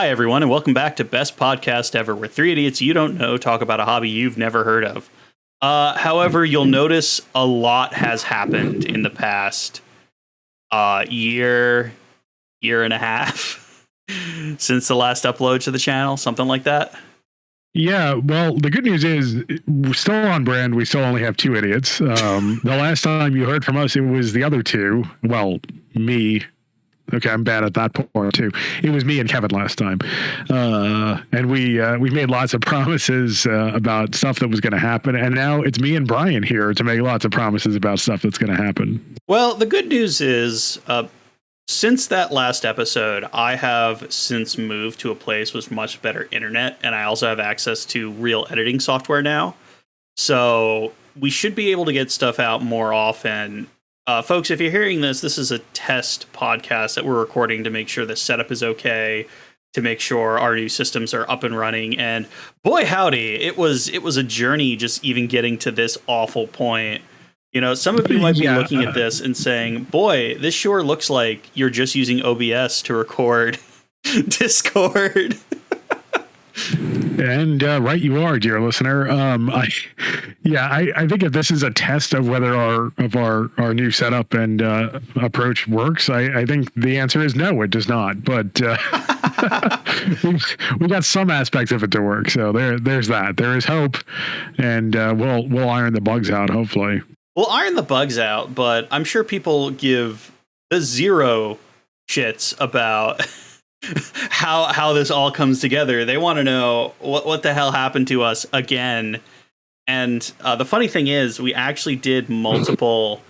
Hi, everyone, and welcome back to Best Podcast Ever, where three idiots you don't know talk about a hobby you've never heard of. However, you'll notice a lot has happened in the past year and a half since the last upload to the channel, something like that. Yeah, well, the good news is we're still on brand. We still only have two idiots. The last time you heard from us, it was the other two. Well, me. Okay, I'm bad at that point too. It was me and Kevin last time, and we made lots of promises about stuff that was going to happen, and now it's me and Brian here to make lots of promises about stuff that's going to happen. Well, the good news is, since that last episode, I have since moved to a place with much better internet, and I also have access to real editing software now. So we should be able to get stuff out more often. Folks, if you're hearing this is a test podcast that we're recording to make sure the setup is okay, to make sure our new systems are up and running. And boy, howdy, it was a journey just even getting to this awful point. You know, some of you might be looking at this and saying, boy, this sure looks like you're just using OBS to record Discord. And right you are, dear listener. I think if this is a test of whether our new setup and approach works, I think the answer is no, it does not. But we got some aspects of it to work, so there's that. There is hope, and we'll iron the bugs out, hopefully. We'll iron the bugs out, but I'm sure people give the zero shits about how this all comes together. They want to know what the hell happened to us again. And the funny thing is, we actually did multiple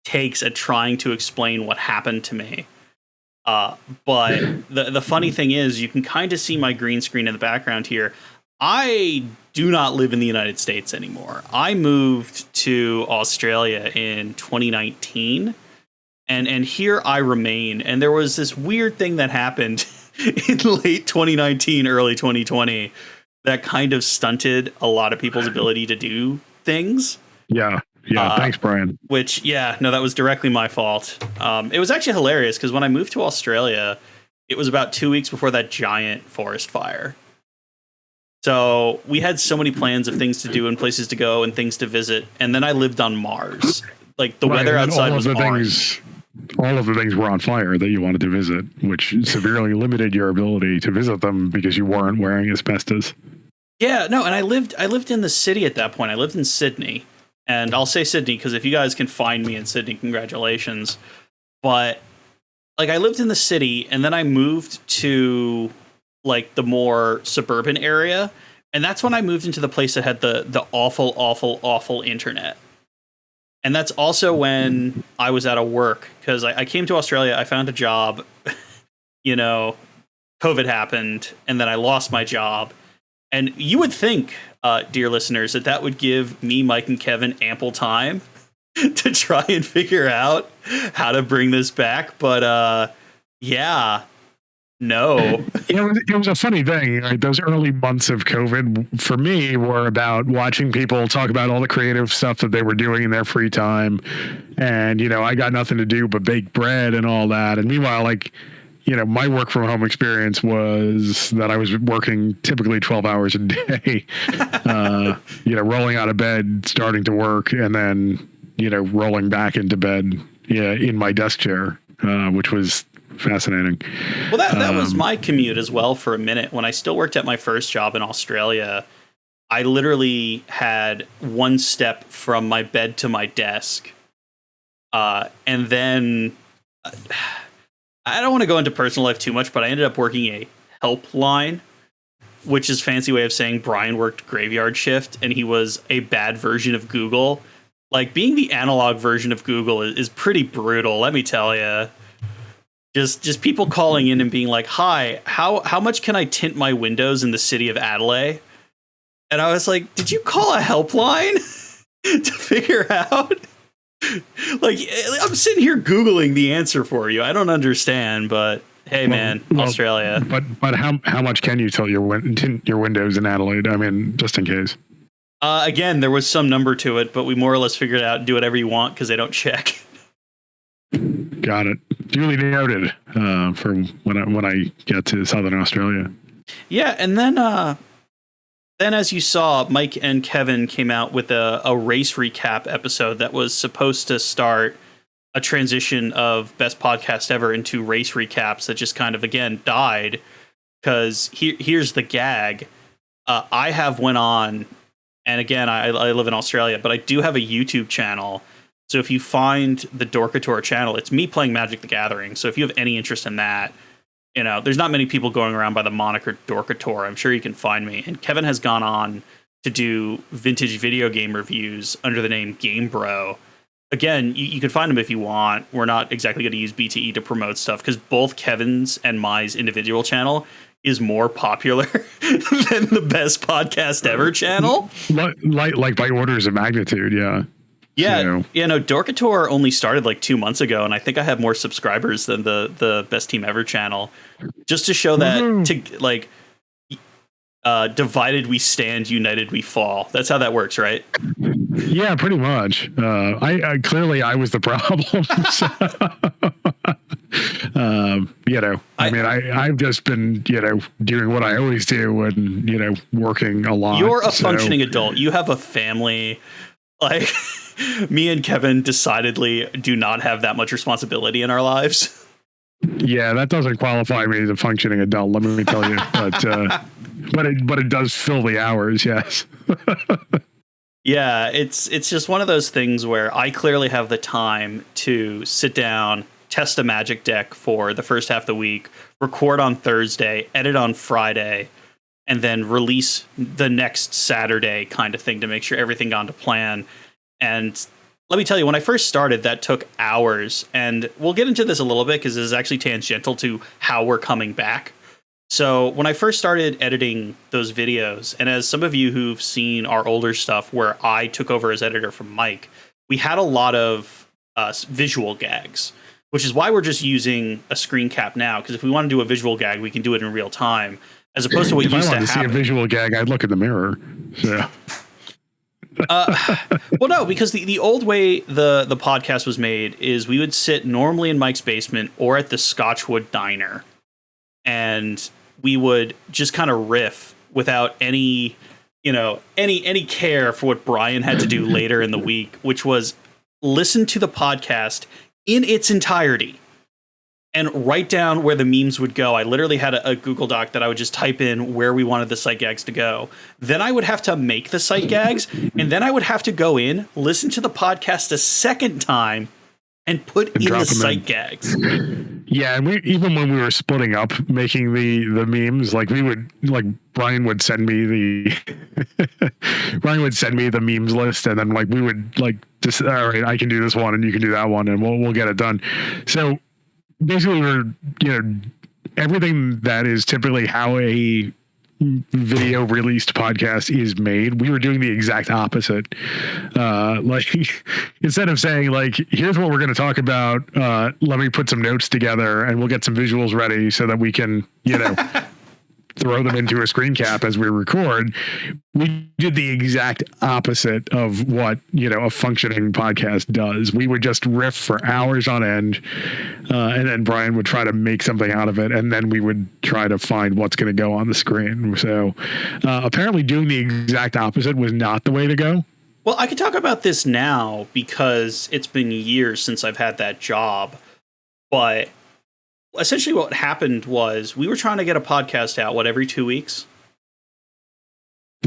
takes at trying to explain what happened to me. But the funny thing is, you can kind of see my green screen in the background here. I do not live in the United States anymore. I moved to Australia in 2019, and here I remain. And there was this weird thing that happened in late 2019, early 2020, that kind of stunted a lot of people's ability to do things. Yeah. Thanks, Brian. That was directly my fault. It was actually hilarious because when I moved to Australia, it was about 2 weeks before that giant forest fire. So we had so many plans of things to do and places to go and things to visit. And then I lived on Mars. Like the weather outside was orange. All of the things were on fire that you wanted to visit, which severely limited your ability to visit them because you weren't wearing asbestos. Yeah, no, and I lived in the city at that point. I lived in Sydney. And I'll say Sydney because if you guys can find me in Sydney, congratulations. But like I lived in the city and then I moved to like the more suburban area. And that's when I moved into the place that had the awful, awful, awful internet. And that's also when I was out of work because I came to Australia. I found a job, you know, COVID happened and then I lost my job. And you would think, dear listeners, that would give me, Mike, and Kevin ample time to try and figure out how to bring this back. But no. It was a funny thing. Right? Those early months of COVID for me were about watching people talk about all the creative stuff that they were doing in their free time. And, you know, I got nothing to do but bake bread and all that. And meanwhile, like, you know, my work from home experience was that I was working typically 12 hours a day, rolling out of bed, starting to work, and then, you know, rolling back into bed in my desk chair, which was fascinating. Well, that was my commute as well for a minute. When I still worked at my first job in Australia, I literally had one step from my bed to my desk. And then I don't want to go into personal life too much, but I ended up working a helpline, which is a fancy way of saying Brian worked graveyard shift and he was a bad version of Google. Like being the analog version of Google is pretty brutal, let me tell you. Just people calling in and being like, "Hi, how much can I tint my windows in the city of Adelaide?" And I was like, "Did you call a helpline to figure out?" Like, I'm sitting here Googling the answer for you. I don't understand, but hey, man, Australia. But how much can you tint your windows in Adelaide? I mean, just in case. Again, there was some number to it, but we more or less figured out do whatever you want because they don't check. Got it. Duly noted for when I get to Southern Australia. Yeah, and then as you saw, Mike and Kevin came out with a race recap episode that was supposed to start a transition of Best Podcast Ever into race recaps that just kind of again died. Because here's the gag. I have went on, and again, I live in Australia, but I do have a YouTube channel. So if you find the Dorkator channel, it's me playing Magic the Gathering. So if you have any interest in that, you know, there's not many people going around by the moniker Dorkator. I'm sure you can find me. And Kevin has gone on to do vintage video game reviews under the name Game Bro. Again, you can find him if you want. We're not exactly going to use BTE to promote stuff because both Kevin's and my's individual channel is more popular than the Best Podcast Ever channel. Like by orders of magnitude, yeah. Yeah, so. Yeah, no, Dorkator only started like 2 months ago, and I think I have more subscribers than the Best Team Ever channel. Just to show that, divided we stand, united we fall. That's how that works, right? Yeah, pretty much. I clearly I was the problem. So, I've just been, doing what I always do and, working a lot. You're a functioning adult. You have a family. Like, me and Kevin decidedly do not have that much responsibility in our lives. Yeah, that doesn't qualify me as a functioning adult, let me tell you. But it does fill the hours, yes. Yeah, it's just one of those things where I clearly have the time to sit down, test a Magic deck for the first half of the week, record on Thursday, edit on Friday, and then release the next Saturday kind of thing to make sure everything gone to plan. And let me tell you, when I first started, that took hours. And we'll get into this a little bit because this is actually tangential to how we're coming back. So when I first started editing those videos, and as some of you who've seen our older stuff where I took over as editor from Mike, we had a lot of visual gags, which is why we're just using a screen cap now. Because if we want to do a visual gag, we can do it in real time, as opposed to what used to happen. If I wanted to see a visual gag, I'd look in the mirror. So. Well, no, because the old way the podcast was made is we would sit normally in Mike's basement or at the Scotchwood Diner, and we would just kind of riff without any care for what Brian had to do later in the week, which was listen to the podcast in its entirety and write down where the memes would go. I literally had a Google Doc that I would just type in where we wanted the sight gags to go. Then I would have to make the sight gags, and then I would have to go in, listen to the podcast a second time, and put in the sight gags. Yeah, and even when we were splitting up making the memes, Brian would send me the memes list, and then we would just, all right, I can do this one and you can do that one, and we'll get it done. So basically we're everything that is typically how a video released podcast is made, we were doing the exact opposite. Instead of saying here's what we're going to talk about, let me put some notes together and we'll get some visuals ready so that we can throw them into a screen cap as we record, we did the exact opposite of what a functioning podcast does. We would just riff for hours on end, and then Brian would try to make something out of it, and then we would try to find what's going to go on the screen. So apparently doing the exact opposite was not the way to go. Well, I could talk about this now because it's been years since I've had that job, but essentially what happened was we were trying to get a podcast out, every 2 weeks?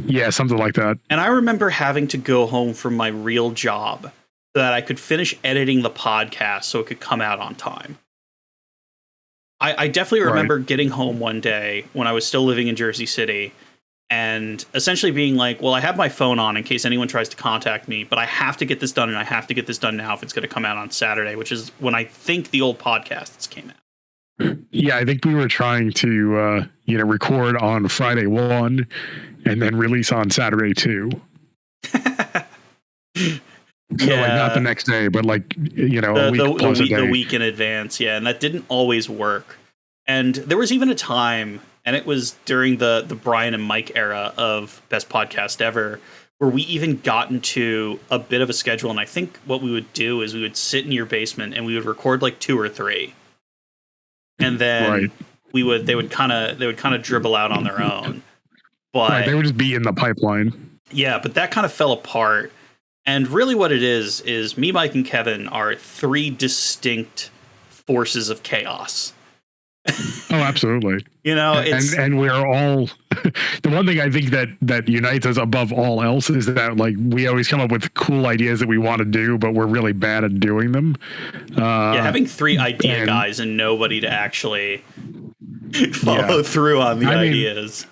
Yeah, something like that. And I remember having to go home from my real job so that I could finish editing the podcast so it could come out on time. I definitely remember getting home one day when I was still living in Jersey City and essentially being like, well, I have my phone on in case anyone tries to contact me, but I have to get this done, and I have to get this done now if it's going to come out on Saturday, which is when I think the old podcasts came out. Yeah, I think we were trying to, record on Friday 1 and then release on Saturday 2. So not the next day, but a week the week in advance. Yeah, and that didn't always work. And there was even a time, and it was during the Brian and Mike era of Best Podcast Ever, where we even got into a bit of a schedule. And I think what we would do is we would sit in your basement and we would record 2 or 3. And then they would kind of dribble out on their own. But right, they would just be in the pipeline. Yeah, but that kind of fell apart. And really what it is me, Mike, and Kevin are three distinct forces of chaos. Oh, absolutely. And we're all the one thing I think that unites us above all else is that like we always come up with cool ideas that we want to do, but we're really bad at doing them. Having three idea guys and nobody to actually follow through on the ideas.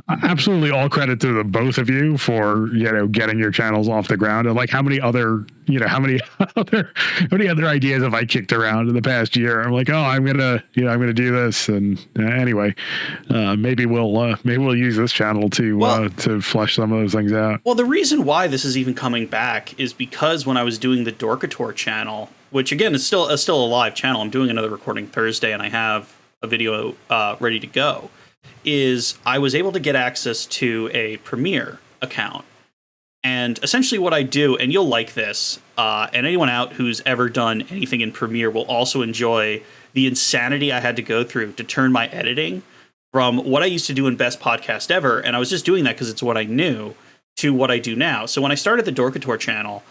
Absolutely, all credit to the both of you for getting your channels off the ground. And like how many other other ideas have I kicked around in the past year? I'm like, I'm gonna do this, and anyway, maybe we'll use this channel to flesh some of those things out. Well, the reason why this is even coming back is because when I was doing the Dorkator channel, which again is still a live channel, I'm doing another recording Thursday, and I have a video ready to go, is I was able to get access to a Premiere account. And essentially what I do, and you'll like this, and anyone out who's ever done anything in Premiere will also enjoy the insanity I had to go through to turn my editing from what I used to do in Best Podcast Ever, and I was just doing that because it's what I knew, to what I do now. So when I started the Dorkator channel,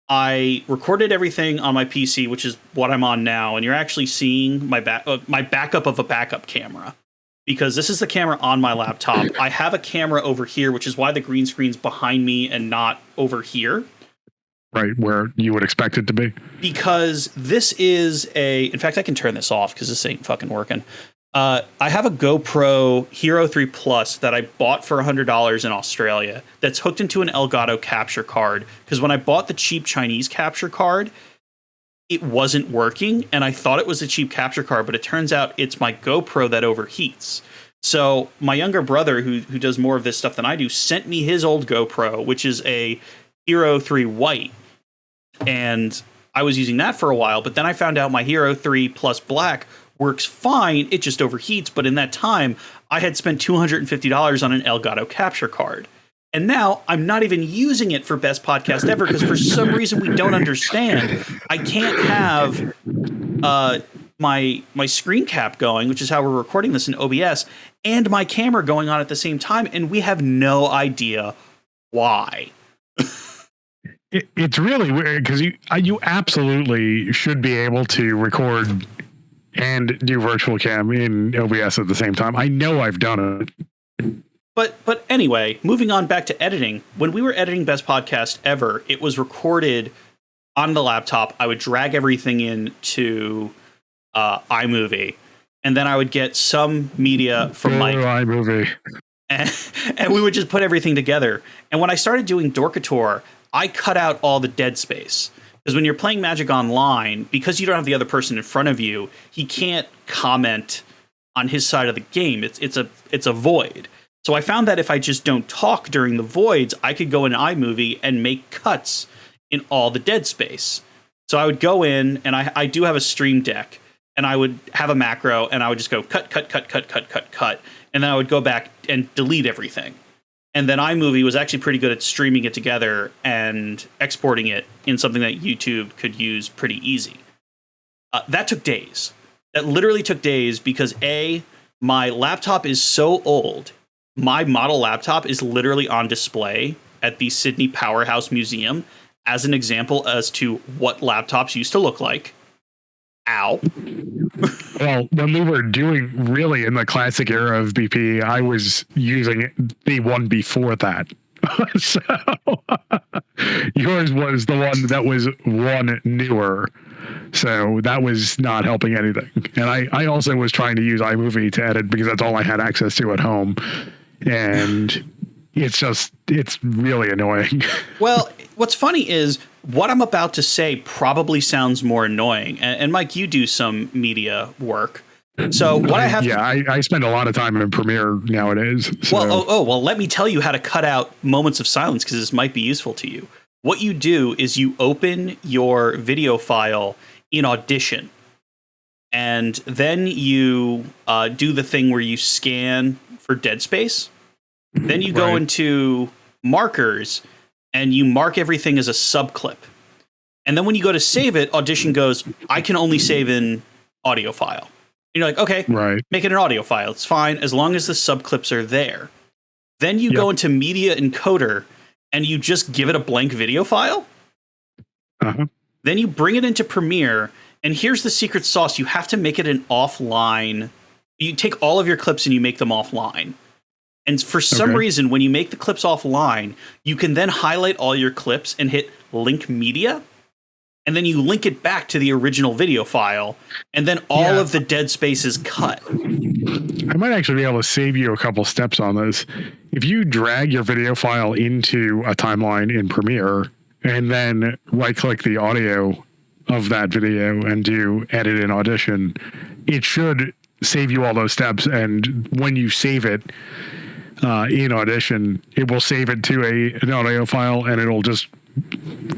I recorded everything on my PC, which is what I'm on now, and you're actually seeing my backup of a backup camera, because this is the camera on my laptop. I have a camera over here, which is why the green screen's behind me and not over here. Right, where you would expect it to be. Because this is in fact, I can turn this off because this ain't fucking working. I have a GoPro Hero 3 Plus that I bought for $100 in Australia that's hooked into an Elgato capture card, because when I bought the cheap Chinese capture card, it wasn't working, and I thought it was a cheap capture card, but it turns out it's my GoPro that overheats. So my younger brother, who does more of this stuff than I do, sent me his old GoPro, which is a Hero 3 White, and I was using that for a while, but then I found out my Hero 3 Plus Black works fine, it just overheats. But in that time, I had spent $250 on an Elgato capture card. And now I'm not even using it for Best Podcast Ever, because for some reason we don't understand, I can't have my screen cap going, which is how we're recording this in OBS, and my camera going on at the same time, and we have no idea why. It's really weird, because you absolutely should be able to record and do virtual cam in OBS at the same time. I know I've done it. But anyway, moving on back to editing. When we were editing Best Podcast Ever, it was recorded on the laptop. I would drag everything into iMovie, and then I would get some media from Mike. iMovie. And we would just put everything together. And when I started doing Dorkator, I cut out all the dead space. Because when you're playing Magic Online, because you don't have the other person in front of you, he can't comment on his side of the game. It's a void. So I found that if I just don't talk during the voids, I could go in iMovie and make cuts in all the dead space. So I would go in, and I do have a Stream Deck, and I would have a macro, and I would just go cut, and then I would go back and delete everything. And then iMovie was actually pretty good at streaming it together and exporting it in something that YouTube could use pretty easy. That took days. That literally took days because my laptop is so old. My model laptop is literally on display at the Sydney Powerhouse Museum as an example as to what laptops used to look like. Ow. Well, when we were doing really in the classic era of BP, I was using the one before that. So yours was the one that was one newer. So that was not helping anything. And I also was trying to use iMovie to edit because that's all I had access to at home. And it's really annoying. Well, what's funny is what I'm about to say probably sounds more annoying. And Mike, you do some media work. So what I have I spend a lot of time in Premiere nowadays. So. Well, let me tell you how to cut out moments of silence, because this might be useful to you. What you do is you open your video file in Audition, and then you do the thing where you scan for dead space. Then you go into markers, and you mark everything as a subclip. And then when you go to save it, Audition goes, I can only save in audio file. you're like, okay, Right. make it an audio file. It's fine as long as the subclips are there. Then you go into Media Encoder and you just give it a blank video file. Uh-huh. Then you bring it into Premiere, and here's the secret sauce. You have to make it an offline. You take all of your clips and you make them offline. And for some reason, when you make the clips offline, you can then highlight all your clips and hit Link Media, and then you link it back to the original video file, and then all of the dead space is cut. I might actually be able to save you a couple steps on this. If you drag your video file into a timeline in Premiere and then right-click the audio of that video and do edit in Audition, it should save you all those steps. And when you save it in Audition, it will save it to an audio file, and it'll just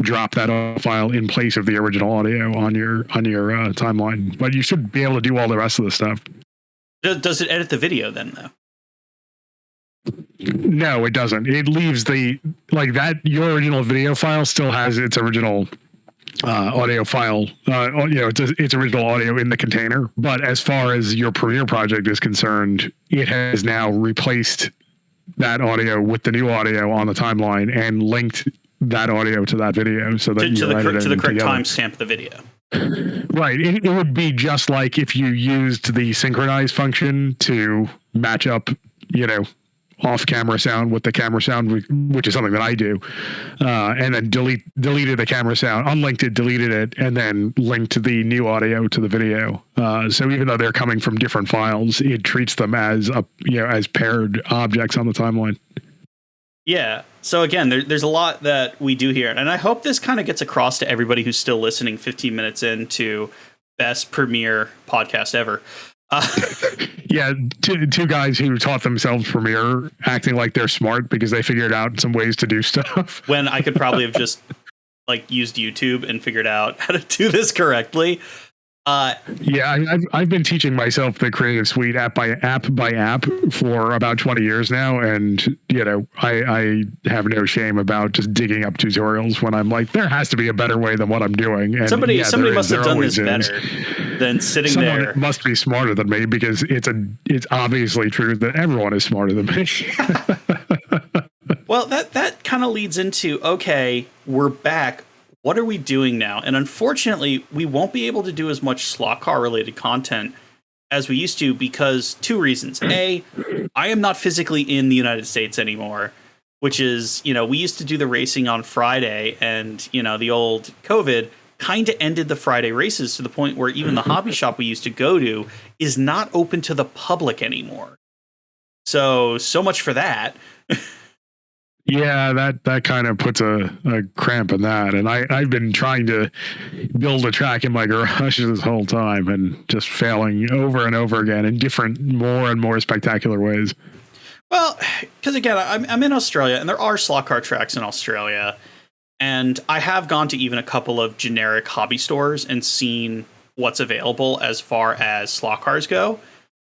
drop that audio file in place of the original audio on your timeline. But you should be able to do all the rest of the stuff. Does it edit the video then, though? No, it doesn't. It leaves your original video file still has its original audio file, its original audio in the container. But as far as your Premiere project is concerned, it has now replaced that audio with the new audio on the timeline and linked that audio to that video, so that to the correct timestamp of the video. Right. It would be just like if you used the synchronize function to match up, off-camera sound with the camera sound, which is something that I do, and then deleted the camera sound, unlinked it, deleted it, and then linked the new audio to the video. So even though they're coming from different files, it treats them as as paired objects on the timeline. Yeah. So again, there's a lot that we do here, and I hope this kind of gets across to everybody who's still listening 15 minutes into best Premiere podcast ever. Yeah, two guys who taught themselves Premiere acting like they're smart because they figured out some ways to do stuff. When I could probably have just used YouTube and figured out how to do this correctly. I've been teaching myself the Creative Suite app by app for about 20 years now, and I have no shame about just digging up tutorials when I'm like, there has to be a better way than what I'm doing. And somebody must have done this better than sitting Someone there. Must be smarter than me, because it's obviously true that everyone is smarter than me. Well, that kind of leads into, okay, we're back. What are we doing now? And unfortunately, we won't be able to do as much slot car related content as we used to, because two reasons. A, I am not physically in the United States anymore, which is, we used to do the racing on Friday, and, the old COVID kind of ended the Friday races to the point where even the hobby shop we used to go to is not open to the public anymore. So much for that. Yeah, that kind of puts a cramp in that. And I've been trying to build a track in my garage this whole time and just failing over and over again in different, more and more spectacular ways. Well, because again, I'm in Australia, and there are slot car tracks in Australia. And I have gone to even a couple of generic hobby stores and seen what's available as far as slot cars go.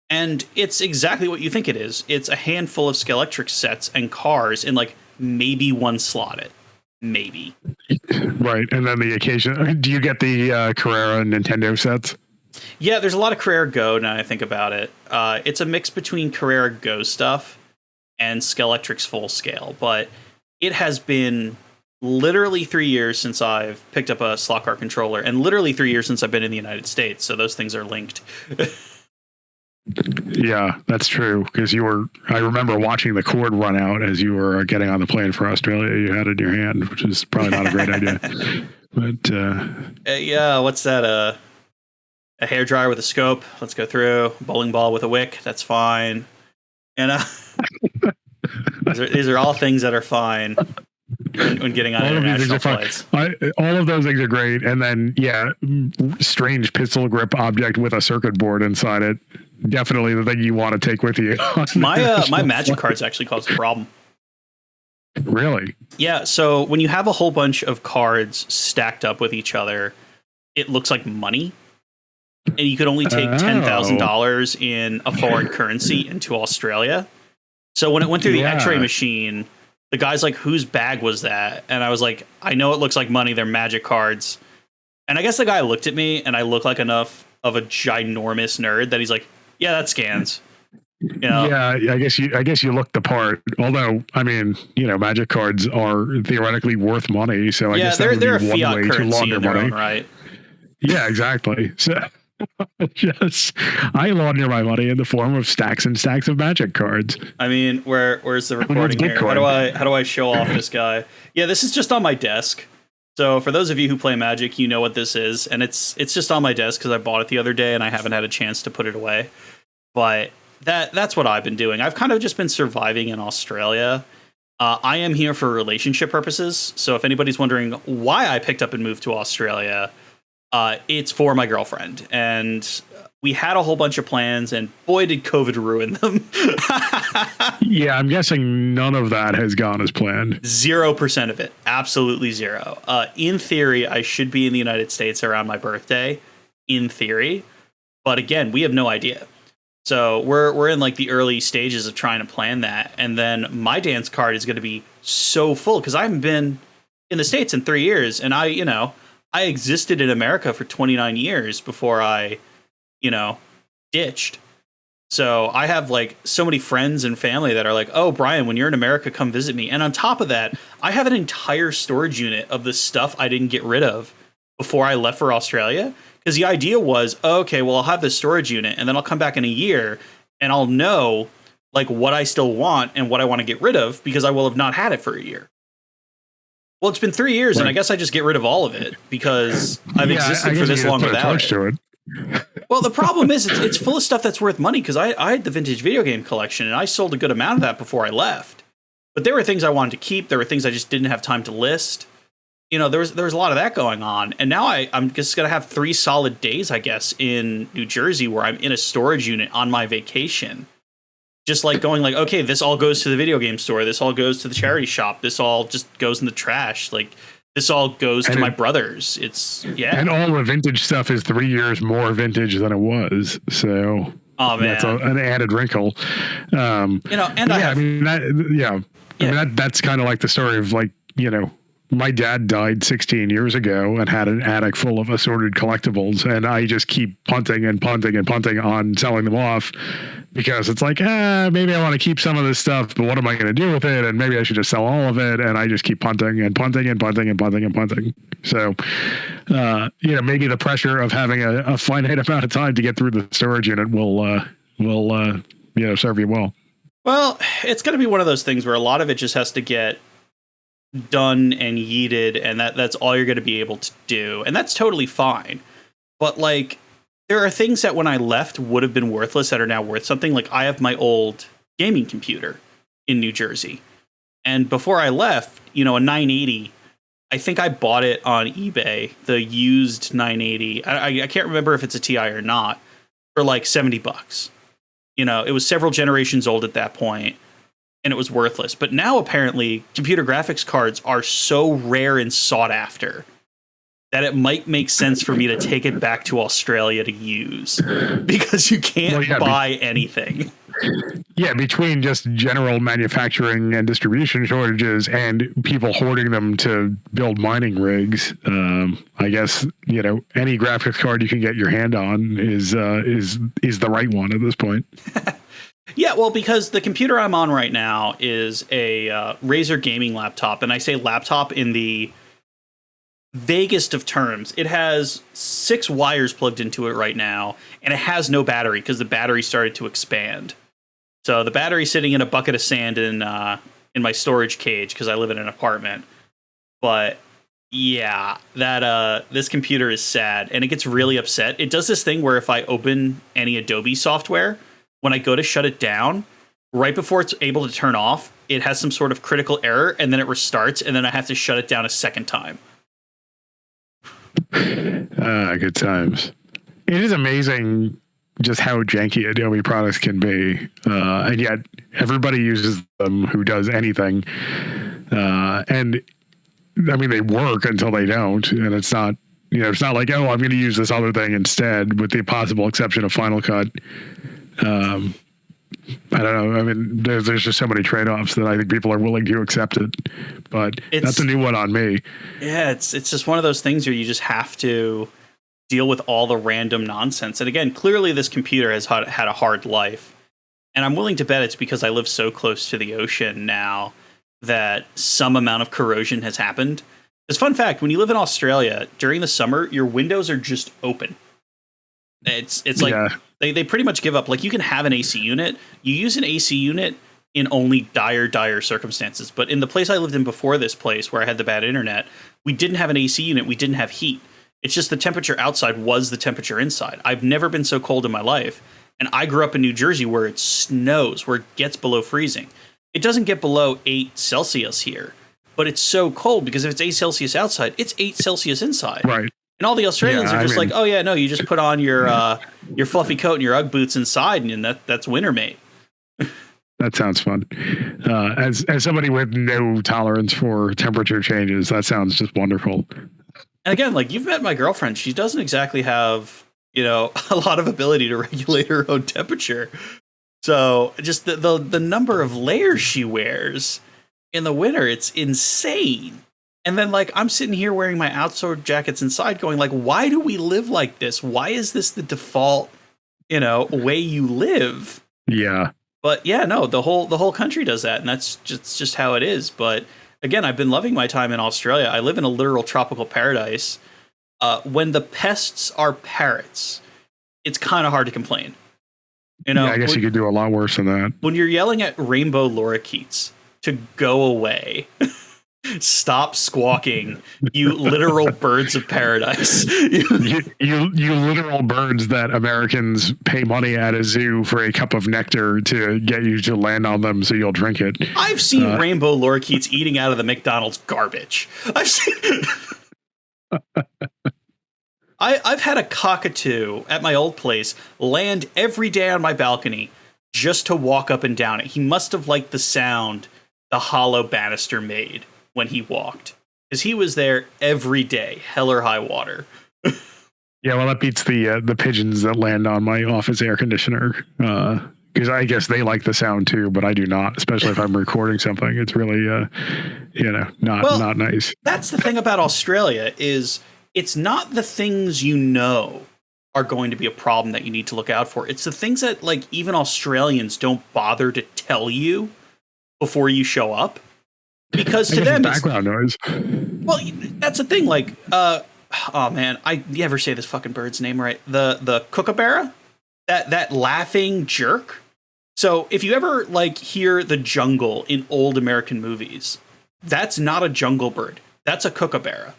And it's exactly what you think it is. It's a handful of Scalextric sets and cars in maybe one slotted. Maybe. Right. And then the occasion. Do you get the Carrera Nintendo sets? Yeah, there's a lot of Carrera Go now I think about it. It's a mix between Carrera Go stuff and Scalextric's full scale. But it has been literally 3 years since I've picked up a slot car controller, and literally 3 years since I've been in the United States. So those things are linked. Yeah, that's true. Because I remember watching the cord run out as you were getting on the plane for Australia. You had it in your hand, which is probably not a great idea. But yeah, what's that? A hairdryer with a scope. Let's go through. Bowling ball with a wick. That's fine. These are all things that are fine when getting on international flights. All of those things are great. And then, strange pistol grip object with a circuit board inside it. Definitely the thing you want to take with you. My magic cards actually cause a problem. Really? Yeah. So when you have a whole bunch of cards stacked up with each other, it looks like money. And you could only take $10,000 in a foreign currency into Australia. So when it went through the X-ray machine, the guy's like, whose bag was that? And I was like, I know it looks like money. They're magic cards. And I guess the guy looked at me, and I look like enough of a ginormous nerd that he's like, yeah, that scans. You know? Yeah, I guess you look the part. Although, I mean, Magic cards are theoretically worth money, so I guess that would they're be a one fiat way to currency launder in their money. own right. Yeah, exactly. So, yes, I launder my money in the form of stacks and stacks of Magic cards. I mean, where's the recording here? How do I show off this guy? Yeah, this is just on my desk. So for those of you who play Magic, you know what this is, and it's just on my desk because I bought it the other day and I haven't had a chance to put it away. But that's what I've been doing. I've kind of just been surviving in Australia. I am here for relationship purposes. So if anybody's wondering why I picked up and moved to Australia, it's for my girlfriend. And we had a whole bunch of plans, and boy, did COVID ruin them. Yeah, I'm guessing none of that has gone as planned. 0% of it. Absolutely zero. In theory, I should be in the United States around my birthday. In theory. But again, we have no idea. So we're in like the early stages of trying to plan that. And then my dance card is going to be so full because I haven't been in the States in 3 years. And I existed in America for 29 years before I, ditched. So I have like so many friends and family that are like, oh, Brian, when you're in America, come visit me. And on top of that, I have an entire storage unit of the stuff I didn't get rid of before I left for Australia. Because the idea was, okay, well, I'll have this storage unit and then I'll come back in a year and I'll know like what I still want and what I want to get rid of because I will have not had it for a year. Well, it's been 3 years and I guess I just get rid of all of it because I've existed for this long without it. Well, the problem is it's full of stuff that's worth money because I had the vintage video game collection and I sold a good amount of that before I left. But there were things I wanted to keep. There were things I just didn't have time to list. There was a lot of that going on. And now I'm just going to have 3 solid days, I guess, in New Jersey where I'm in a storage unit on my vacation. Just like going like, okay, this all goes to the video game store. This all goes to the charity shop. This all just goes in the trash. Like this all goes to my brothers. And all the vintage stuff is 3 years more vintage than it was. So that's an added wrinkle. That's kind of like the story of like, my dad died 16 years ago and had an attic full of assorted collectibles, and I just keep punting and punting and punting on selling them off because it's like, maybe I want to keep some of this stuff, but what am I going to do with it? And maybe I should just sell all of it. And I just keep punting and punting and punting and punting and punting. So, maybe the pressure of having a finite amount of time to get through the storage unit will serve you well. Well, it's going to be one of those things where a lot of it just has to get done and yeeted, and that's all you're going to be able to do, and that's totally fine. But like there are things that when I left would have been worthless that are now worth something. Like I have my old gaming computer in New Jersey, and before I left, a 980, I think I bought it on eBay, the used 980. I can't remember if it's a TI or not, for like $70. It was several generations old at that point, and it was worthless. But now apparently computer graphics cards are so rare and sought after that it might make sense for me to take it back to Australia to use because you can't buy anything. Yeah, between just general manufacturing and distribution shortages and people hoarding them to build mining rigs, I guess any graphics card you can get your hand on is the right one at this point. Yeah, well, because the computer I'm on right now is a Razer gaming laptop, and I say laptop in the vaguest of terms. It has 6 wires plugged into it right now, and it has no battery because the battery started to expand. So the battery's sitting in a bucket of sand in my storage cage because I live in an apartment. But yeah, that this computer is sad, and it gets really upset. It does this thing where if I open any Adobe software, when I go to shut it down, right before it's able to turn off, it has some sort of critical error, and then it restarts, and then I have to shut it down a second time. Good times. It is amazing just how janky Adobe products can be, and yet everybody uses them who does anything. And I mean, they work until they don't, and it's not like, oh, I'm going to use this other thing instead, with the possible exception of Final Cut. I don't know. I mean, there's just so many trade-offs that I think people are willing to accept it, but that's a new one on me. Yeah, it's just one of those things where you just have to deal with all the random nonsense. And again, clearly this computer has had a hard life. And I'm willing to bet it's because I live so close to the ocean now that some amount of corrosion has happened. Because fun fact, when you live in Australia, during the summer, your windows are just open. It's like they pretty much give up. Like you can have an AC unit. You use an AC unit in only dire circumstances. But in the place I lived in before this place where I had the bad internet, we didn't have an AC unit. We didn't have heat. It's just the temperature outside was the temperature inside. I've never been so cold in my life. And I grew up in New Jersey where it snows, where it gets below freezing. It doesn't get below 8 Celsius here, but it's so cold because if it's 8 Celsius outside, it's 8 Celsius inside. Right. And all the Australians are just like, oh yeah, no, you just put on your fluffy coat and your Ugg boots inside, and that's winter, mate. That sounds fun. As somebody with no tolerance for temperature changes, that sounds just wonderful. And again, like you've met my girlfriend, she doesn't exactly have, a lot of ability to regulate her own temperature. So just the number of layers she wears in the winter, it's insane. And then like I'm sitting here wearing my outdoor jackets inside going like, why do we live like this? Why is this the default, way you live? Yeah. But yeah, no, the whole country does that, and that's just how it is. But again, I've been loving my time in Australia. I live in a literal tropical paradise. When the pests are parrots, it's kind of hard to complain. Yeah, I guess you could do a lot worse than that. When you're yelling at rainbow lorikeets to go away, stop squawking, you literal birds of paradise. you literal birds that Americans pay money at a zoo for a cup of nectar to get you to land on them so you'll drink it. I've seen rainbow lorikeets eating out of the McDonald's garbage. I've had a cockatoo at my old place land every day on my balcony just to walk up and down it. He must have liked the sound the hollow banister made when he walked, because he was there every day, hell or high water. Yeah, well, that beats the pigeons that land on my office air conditioner, because I guess they like the sound too, but I do not, especially if I'm recording something. It's really, not nice. That's the thing about Australia is it's not the things are going to be a problem that you need to look out for. It's the things that like even Australians don't bother to tell you before you show up. Because to them, it's background noise. Well, that's the thing. Like, oh man, I never say this fucking bird's name right. The kookaburra, that laughing jerk. So if you ever like hear the jungle in old American movies, that's not a jungle bird. That's a kookaburra.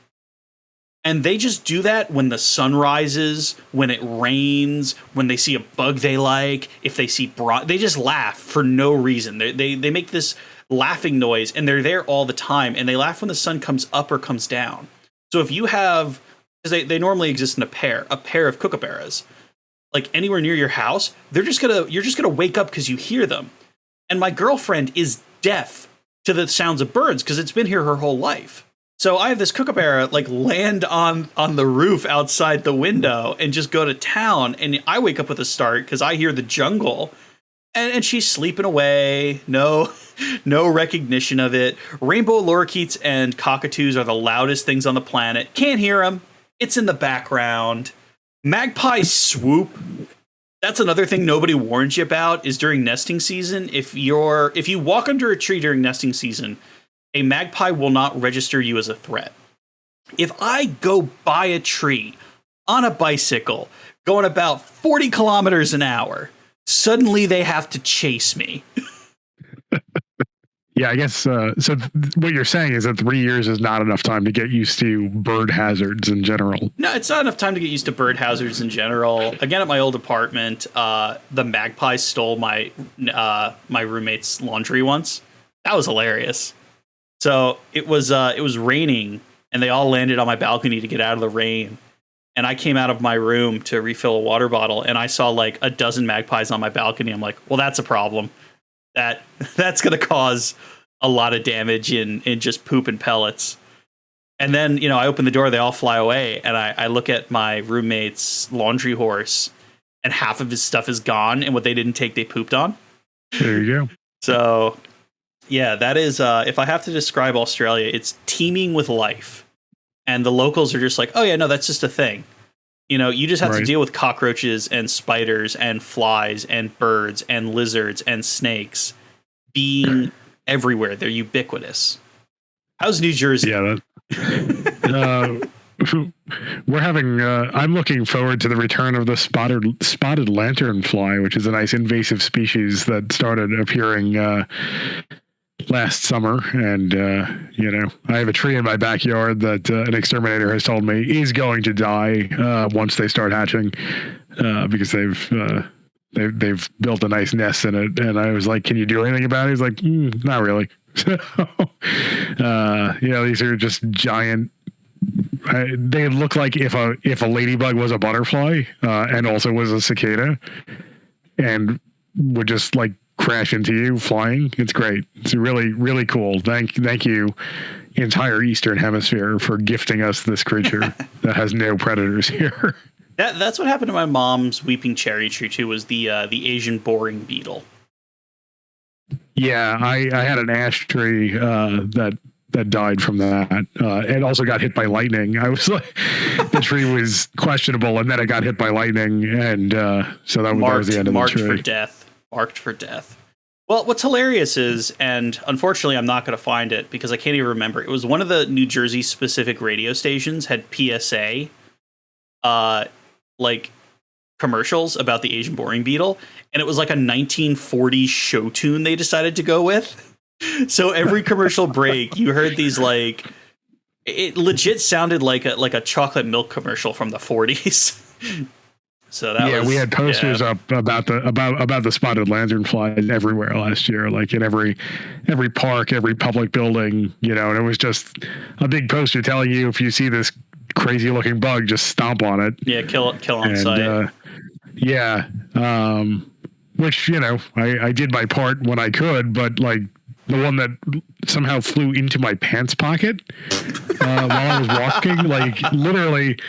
And they just do that when the sun rises, when it rains, when they see a bug they like, if they see they just laugh for no reason. They make this laughing noise, and they're there all the time, and they laugh when the sun comes up or comes down. So if you have, because they normally exist in a pair of kookaburras, like anywhere near your house, you're just gonna wake up because you hear them. And my girlfriend is deaf to the sounds of birds because it's been here her whole life. So I have this kookaburra like land on the roof outside the window and just go to town, and I wake up with a start because I hear the jungle. And she's sleeping away. No recognition of it. Rainbow lorikeets and cockatoos are the loudest things on the planet. Can't hear them. It's in the background. Magpies swoop. That's another thing nobody warns you about is during nesting season. If you walk under a tree during nesting season, a magpie will not register you as a threat. If I go by a tree on a bicycle going about 40 kilometers an hour, suddenly they have to chase me. Yeah, I guess. So what you're saying is that 3 years is not enough time to get used to bird hazards in general. No, it's not enough time to get used to bird hazards in general. Again, at my old apartment, the magpies stole my roommate's laundry once. That was hilarious. So it was raining, and they all landed on my balcony to get out of the rain. And I came out of my room to refill a water bottle, and I saw like a dozen magpies on my balcony. I'm like, well, that's a problem. That's going to cause a lot of damage in just poop and pellets. And then, I open the door, they all fly away, and I look at my roommate's laundry horse, and half of his stuff is gone, and what they didn't take, they pooped on. There you go. So, yeah, that is, if I have to describe Australia, it's teeming with life. And the locals are just like, oh, yeah, no, that's just a thing. You know, you just have to Right. deal with cockroaches and spiders and flies and birds and lizards and snakes being everywhere. They're ubiquitous. How's New Jersey? Yeah. We're having. I'm looking forward to the return of the spotted lanternfly, which is a nice invasive species that started appearing last summer. And I have a tree in my backyard that an exterminator has told me is going to die once they start hatching, because they've built a nice nest in it. And I was like, "Can you do anything about it?" He's like, "Not really." So, these are just giant. They look like if a ladybug was a butterfly and also was a cicada, and would just like crash into you flying. It's great. It's really, really cool. Thank you, entire Eastern Hemisphere, for gifting us this creature that has no predators here. That's what happened to my mom's weeping cherry tree too. Was the Asian boring beetle? Yeah, I had an ash tree that died from that. It also got hit by lightning. I was like, the tree was questionable, and then it got hit by lightning, and so that was the end of the tree. Marked for death. Well, what's hilarious is, and unfortunately I'm not going to find it because I can't even remember. It was one of the New Jersey specific radio stations had PSA, like commercials about the Asian boring beetle, and it was like a 1940s show tune they decided to go with. So every commercial break, you heard these like, it legit sounded like a chocolate milk commercial from the 40s. So that we had posters up about the spotted lanternfly everywhere last year, like in every park, every public building, and it was just a big poster telling you, if you see this crazy looking bug, just stomp on it. Yeah, kill on sight. Which I did my part when I could, but like the one that somehow flew into my pants pocket while I was walking, like literally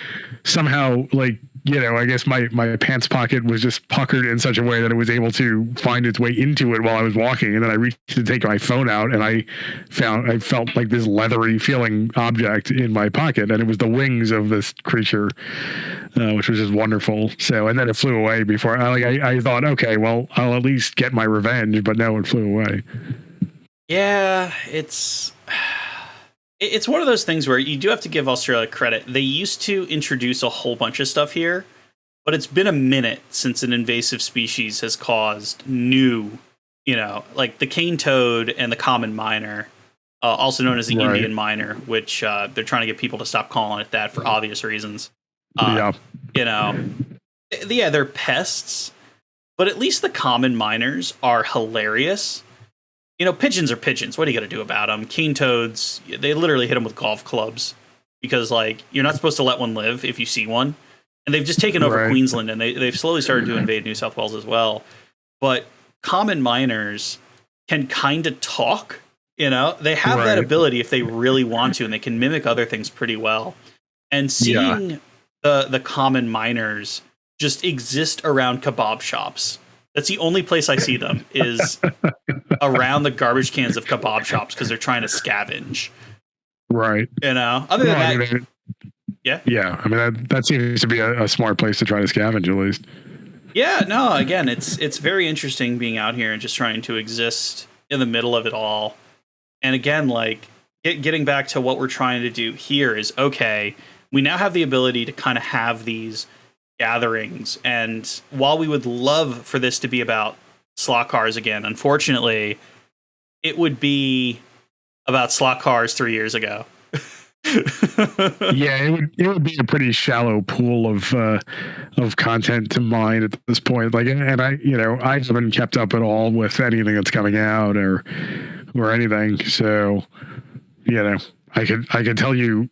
somehow, like, I guess my pants pocket was just puckered in such a way that it was able to find its way into it while I was walking. And then I reached to take my phone out, and I felt like this leathery feeling object in my pocket, and it was the wings of this creature, which was just wonderful. So, and then it flew away before I thought, okay, well, I'll at least get my revenge, but no, it flew away. Yeah, it's one of those things where you do have to give Australia credit. They used to introduce a whole bunch of stuff here, but it's been a minute since an invasive species has caused new, like the cane toad and the common miner, also known as the Indian miner, which they're trying to get people to stop calling it that for obvious reasons. They're pests, but at least the common miners are hilarious. Pigeons are pigeons. What are you going to do about them? Cane toads, they literally hit them with golf clubs because, like, you're not supposed to let one live if you see one. And they've just taken over Queensland, and they've slowly started to invade New South Wales as well. But common miners can kind of talk, They have that ability if they really want to, and they can mimic other things pretty well. And seeing the common miners just exist around kebab shops. That's the only place I see them is around the garbage cans of kebab shops because they're trying to scavenge. Right. Other than that. Yeah. I mean, that seems to be a smart place to try to scavenge, at least. Yeah. No, again, it's very interesting being out here and just trying to exist in the middle of it all. And again, like getting back to what we're trying to do here is, okay, we now have the ability to kind of have these gatherings, and while we would love for this to be about slot cars again, unfortunately it would be about slot cars 3 years ago. It would be a pretty shallow pool of content to mine at this point. Like, and I haven't kept up at all with anything that's coming out or anything. So, I could tell you.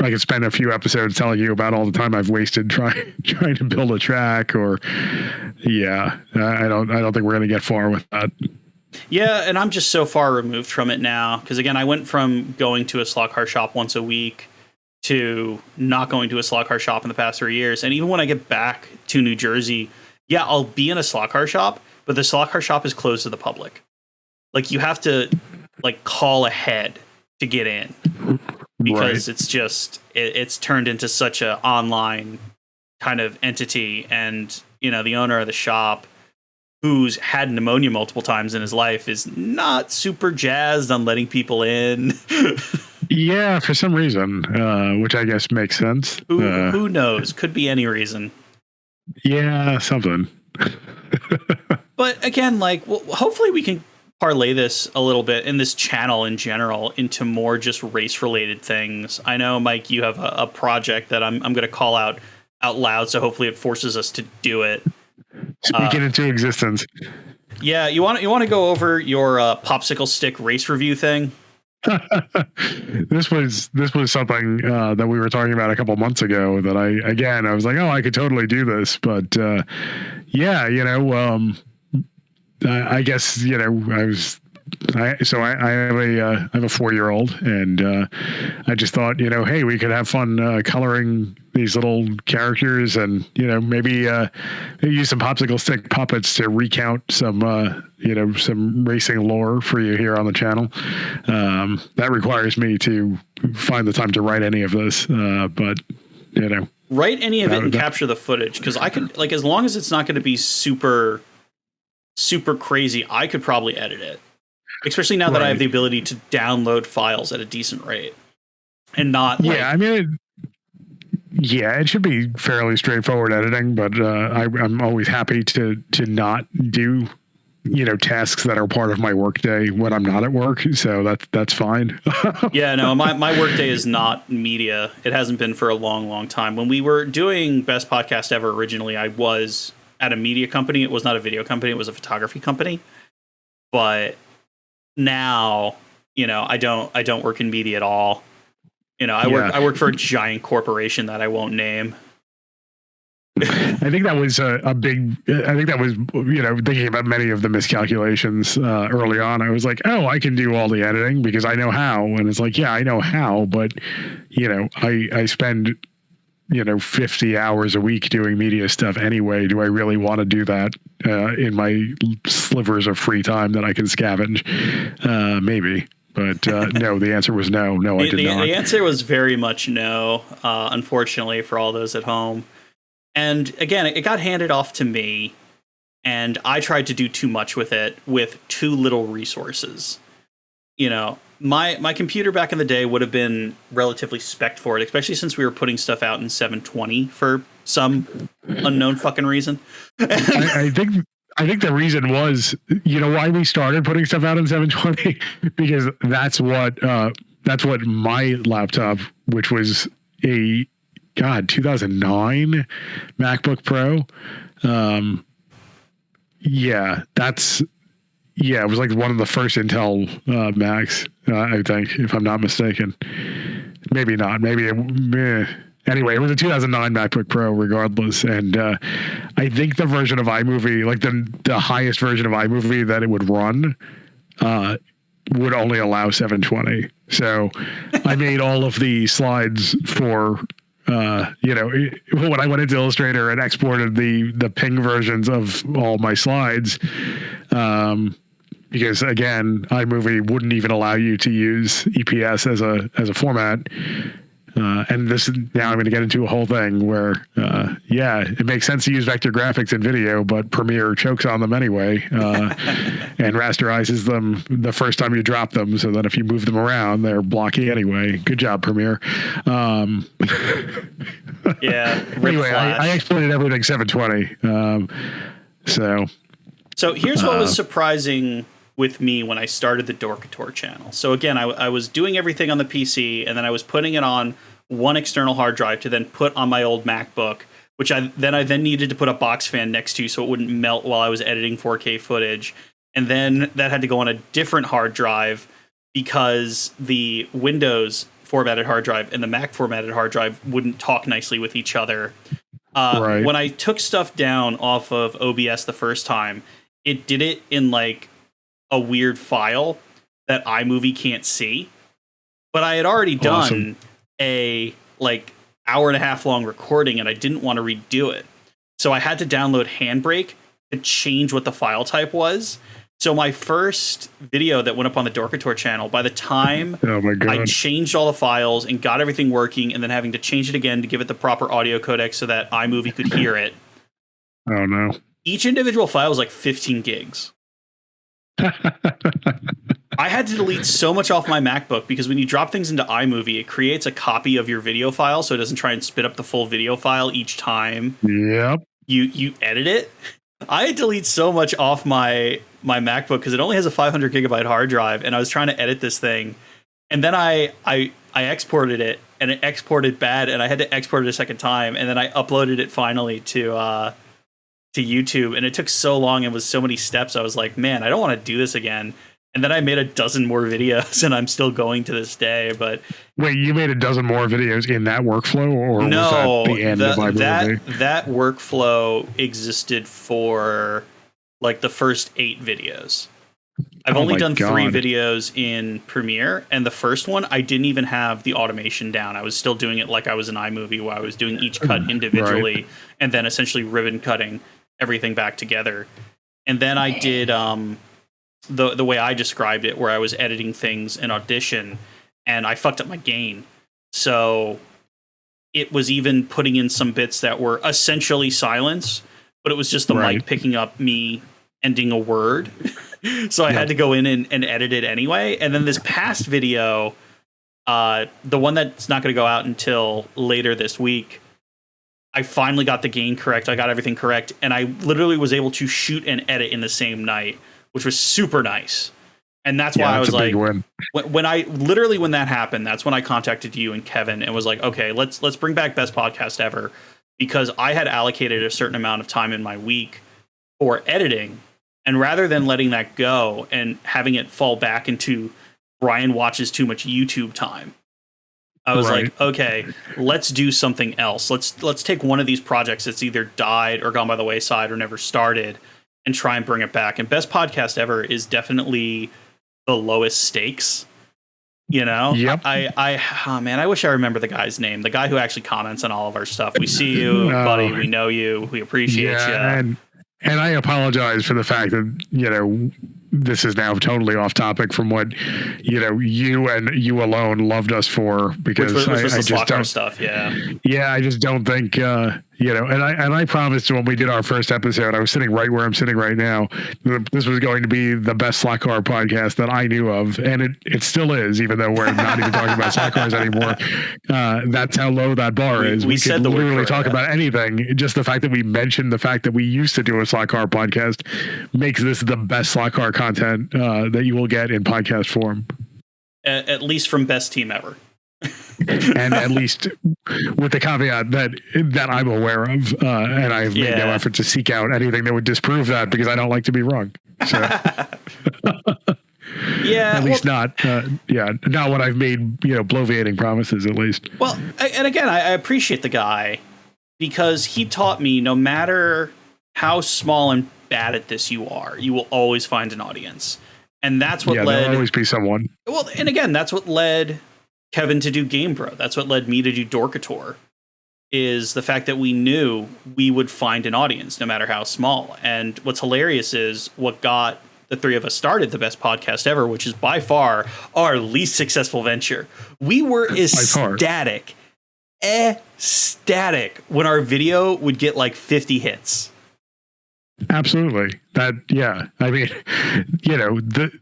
I could spend a few episodes telling you about all the time I've wasted trying to build a track, or I don't think we're going to get far with that. Yeah, and I'm just so far removed from it now because again, I went from going to a slot car shop once a week to not going to a slot car shop in the past 3 years. And even when I get back to New Jersey, I'll be in a slot car shop, but the slot car shop is closed to the public. Like you have to call ahead to get in. Because it's just it's turned into such a online kind of entity, and the owner of the shop, who's had pneumonia multiple times in his life, is not super jazzed on letting people in. Yeah, for some reason, which I guess makes sense. Who knows? Could be any reason. Yeah, something. But again, like, hopefully we can parlay this a little bit, in this channel in general, into more just race related things. I know, Mike, you have a project that I'm going to call out loud, so hopefully it forces us to do it. Speak it into existence. Yeah, you want to go over your popsicle stick race review thing? This was something that we were talking about a couple months ago that I was like, oh, I could totally do this, but yeah, I guess I have a 4-year-old, and I just thought, hey, we could have fun coloring these little characters, and maybe use some popsicle stick puppets to recount some some racing lore for you here on the channel. That requires me to find the time to write any of this, but write any of it and capture the footage, because I could, like, as long as it's not going to be super crazy, I could probably edit it. Especially now that I have the ability to download files at a decent rate, and not. Yeah, I mean, it should be fairly straightforward editing, but I'm always happy to not do tasks that are part of my workday when I'm not at work. So that's fine. Yeah, no, my workday is not media. It hasn't been for a long time. When we were doing Best Podcast Ever originally, I was at a media company. It was not a video company. It was a photography company. But now, I don't work in media at all. I work for a giant corporation that I won't name. I think that was a big. I think that was thinking about many of the miscalculations early on. I was like, oh, I can do all the editing because I know how, and it's like, yeah, I know how, but I spend 50 hours a week doing media stuff anyway. Do I really want to do that in my slivers of free time that I can scavenge? Maybe. But no, the answer was no. No, I did not. The answer was very much no, unfortunately, for all those at home. And again, it got handed off to me, and I tried to do too much with it with too little resources. My computer back in the day would have been relatively spec'd for it, especially since we were putting stuff out in 720 for some unknown fucking reason. I think the reason was, why we started putting stuff out in 720, because that's what my laptop, which was a 2009 MacBook Pro. It was like one of the first Intel Macs, I think, if I'm not mistaken. Maybe not. Anyway, it was a 2009 MacBook Pro regardless. And I think the version of iMovie, like the highest version of iMovie that it would run, would only allow 720. So I made all of the slides for, when I went into Illustrator and exported the ping versions of all my slides, because again, iMovie wouldn't even allow you to use EPS as a format. And this, now I'm going to get into a whole thing where, it makes sense to use vector graphics in video, but Premiere chokes on them anyway, and rasterizes them the first time you drop them, so that if you move them around, they're blocky anyway. Good job, Premiere. Yeah. Anyway, I exported everything 720. So here's what was surprising with me when I started the Dorkator channel. So again, I was doing everything on the PC, and then I was putting it on one external hard drive to then put on my old MacBook, which I then needed to put a box fan next to so it wouldn't melt while I was editing 4K footage. And then that had to go on a different hard drive because the Windows formatted hard drive and the Mac formatted hard drive wouldn't talk nicely with each other. Right. When I took stuff down off of OBS the first time, it did it in like a weird file that iMovie can't see. But I had already done a like hour and a half long recording, and I didn't want to redo it. So I had to download Handbrake to change what the file type was. So my first video that went up on the Dorkator channel, by the time Oh my God. I changed all the files and got everything working, and then having to change it again to give it the proper audio codec so that iMovie could hear it. Oh no. Each individual file was like 15 gigs. I had to delete so much off my MacBook because when you drop things into iMovie, it creates a copy of your video file, so it doesn't try and spit up the full video file each time Yep. you edit it. I had to delete so much off my MacBook because it only has a 500 gigabyte hard drive, and I was trying to edit this thing, and then I exported it, and it exported bad, and I had to export it a second time, and then I uploaded it finally to YouTube, and it took so long and was so many steps. I was like, man, I don't want to do this again. And then I made a dozen more videos, and I'm still going to this day. But wait, you made a dozen more videos in that workflow, or no, was that the end of iMovie? that workflow existed for like the first 8 videos. I've only done 3 videos in Premiere, and the first one I didn't even have the automation down. I was still doing it like I was in iMovie, where I was doing each cut individually, and then essentially ribbon cutting everything back together. And then I did the way I described it, where I was editing things in Audition, and I fucked up my gain. So it was even putting in some bits that were essentially silence, but it was just the mic picking up me ending a word. So I had to go in and edit it anyway. And then this past video, the one that's not going to go out until later this week, I finally got the gain correct. I got everything correct. And I literally was able to shoot and edit in the same night, which was super nice. And that's why I was like, when that happened, that's when I contacted you and Kevin and was like, okay, let's bring back Best Podcast Ever, because I had allocated a certain amount of time in my week for editing. And rather than letting that go and having it fall back into Brian watches too much YouTube time, I was like, okay, let's do something else. Let's take one of these projects that's either died or gone by the wayside or never started and try and bring it back. And Best Podcast Ever is definitely the lowest stakes. You know, yep. I wish I remember the guy's name. The guy who actually comments on all of our stuff. We see you, buddy. We know you. We appreciate you. And I apologize for the fact that, this is now totally off topic from what, you and you alone loved us for, because which was I just don't stuff. Yeah. Yeah. I just don't think, and I promised when we did our first episode, I was sitting right where I'm sitting right now. This was going to be the best slot car podcast that I knew of. And it still is, even though we're not even talking about slot cars anymore. That's how low that bar is. We could literally talk about anything. Just the fact that we mentioned the fact that we used to do a slot car podcast makes this the best slot car content that you will get in podcast form. At least from Best Team Ever. And at least with the caveat that I'm aware of, and I've made no effort to seek out anything that would disprove that, because I don't like to be wrong. So. At least not when I've made, bloviating promises, at least. Well, and again, I appreciate the guy, because he taught me no matter how small and bad at this you are, you will always find an audience. And that's what led... there'll always be someone. Well, and again, that's what led Kevin to do Game Bro. That's what led me to do Dorkator, is the fact that we knew we would find an audience no matter how small. And what's hilarious is what got the three of us started the Best Podcast Ever, which is by far our least successful venture. We were ecstatic when our video would get like 50 hits. Absolutely. I mean,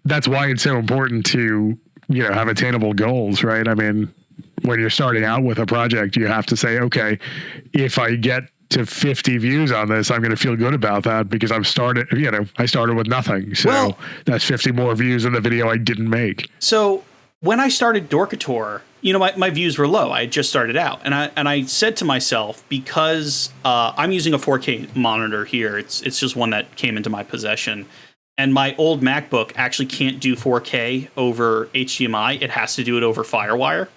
that's why it's so important to, have attainable goals, right? I mean, when you're starting out with a project, you have to say, okay, if I get to 50 views on this, I'm going to feel good about that, because I started with nothing. So that's 50 more views than the video I didn't make. So when I started Dorkator, my views were low. I had just started out, and I said to myself, because I'm using a 4K monitor here, it's just one that came into my possession, and my old MacBook actually can't do 4K over HDMI. It has to do it over FireWire.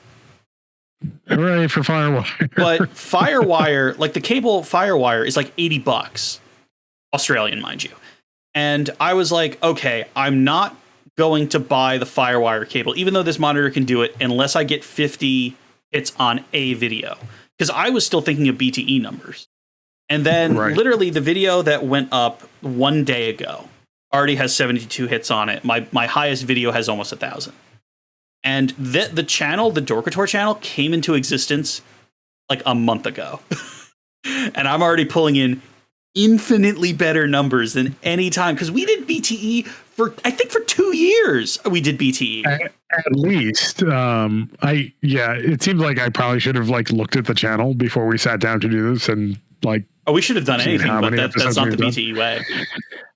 Hooray for FireWire. But FireWire, like the cable FireWire, is like $80, Australian, mind you. And I was like, okay, I'm not going to buy the FireWire cable, even though this monitor can do it, unless I get 50 hits on a video. Because I was still thinking of BTE numbers. And then literally the video that went up one day ago, already has 72 hits on it. My highest video has almost 1,000. And the channel, the Dorkator channel, came into existence like a month ago. And I'm already pulling in infinitely better numbers than any time, because we did BTE for, I think, for 2 years. We did BTE at least. It seems like I probably should have like looked at the channel before we sat down to do this, and like, we should have done anything, but that's not the BTE way.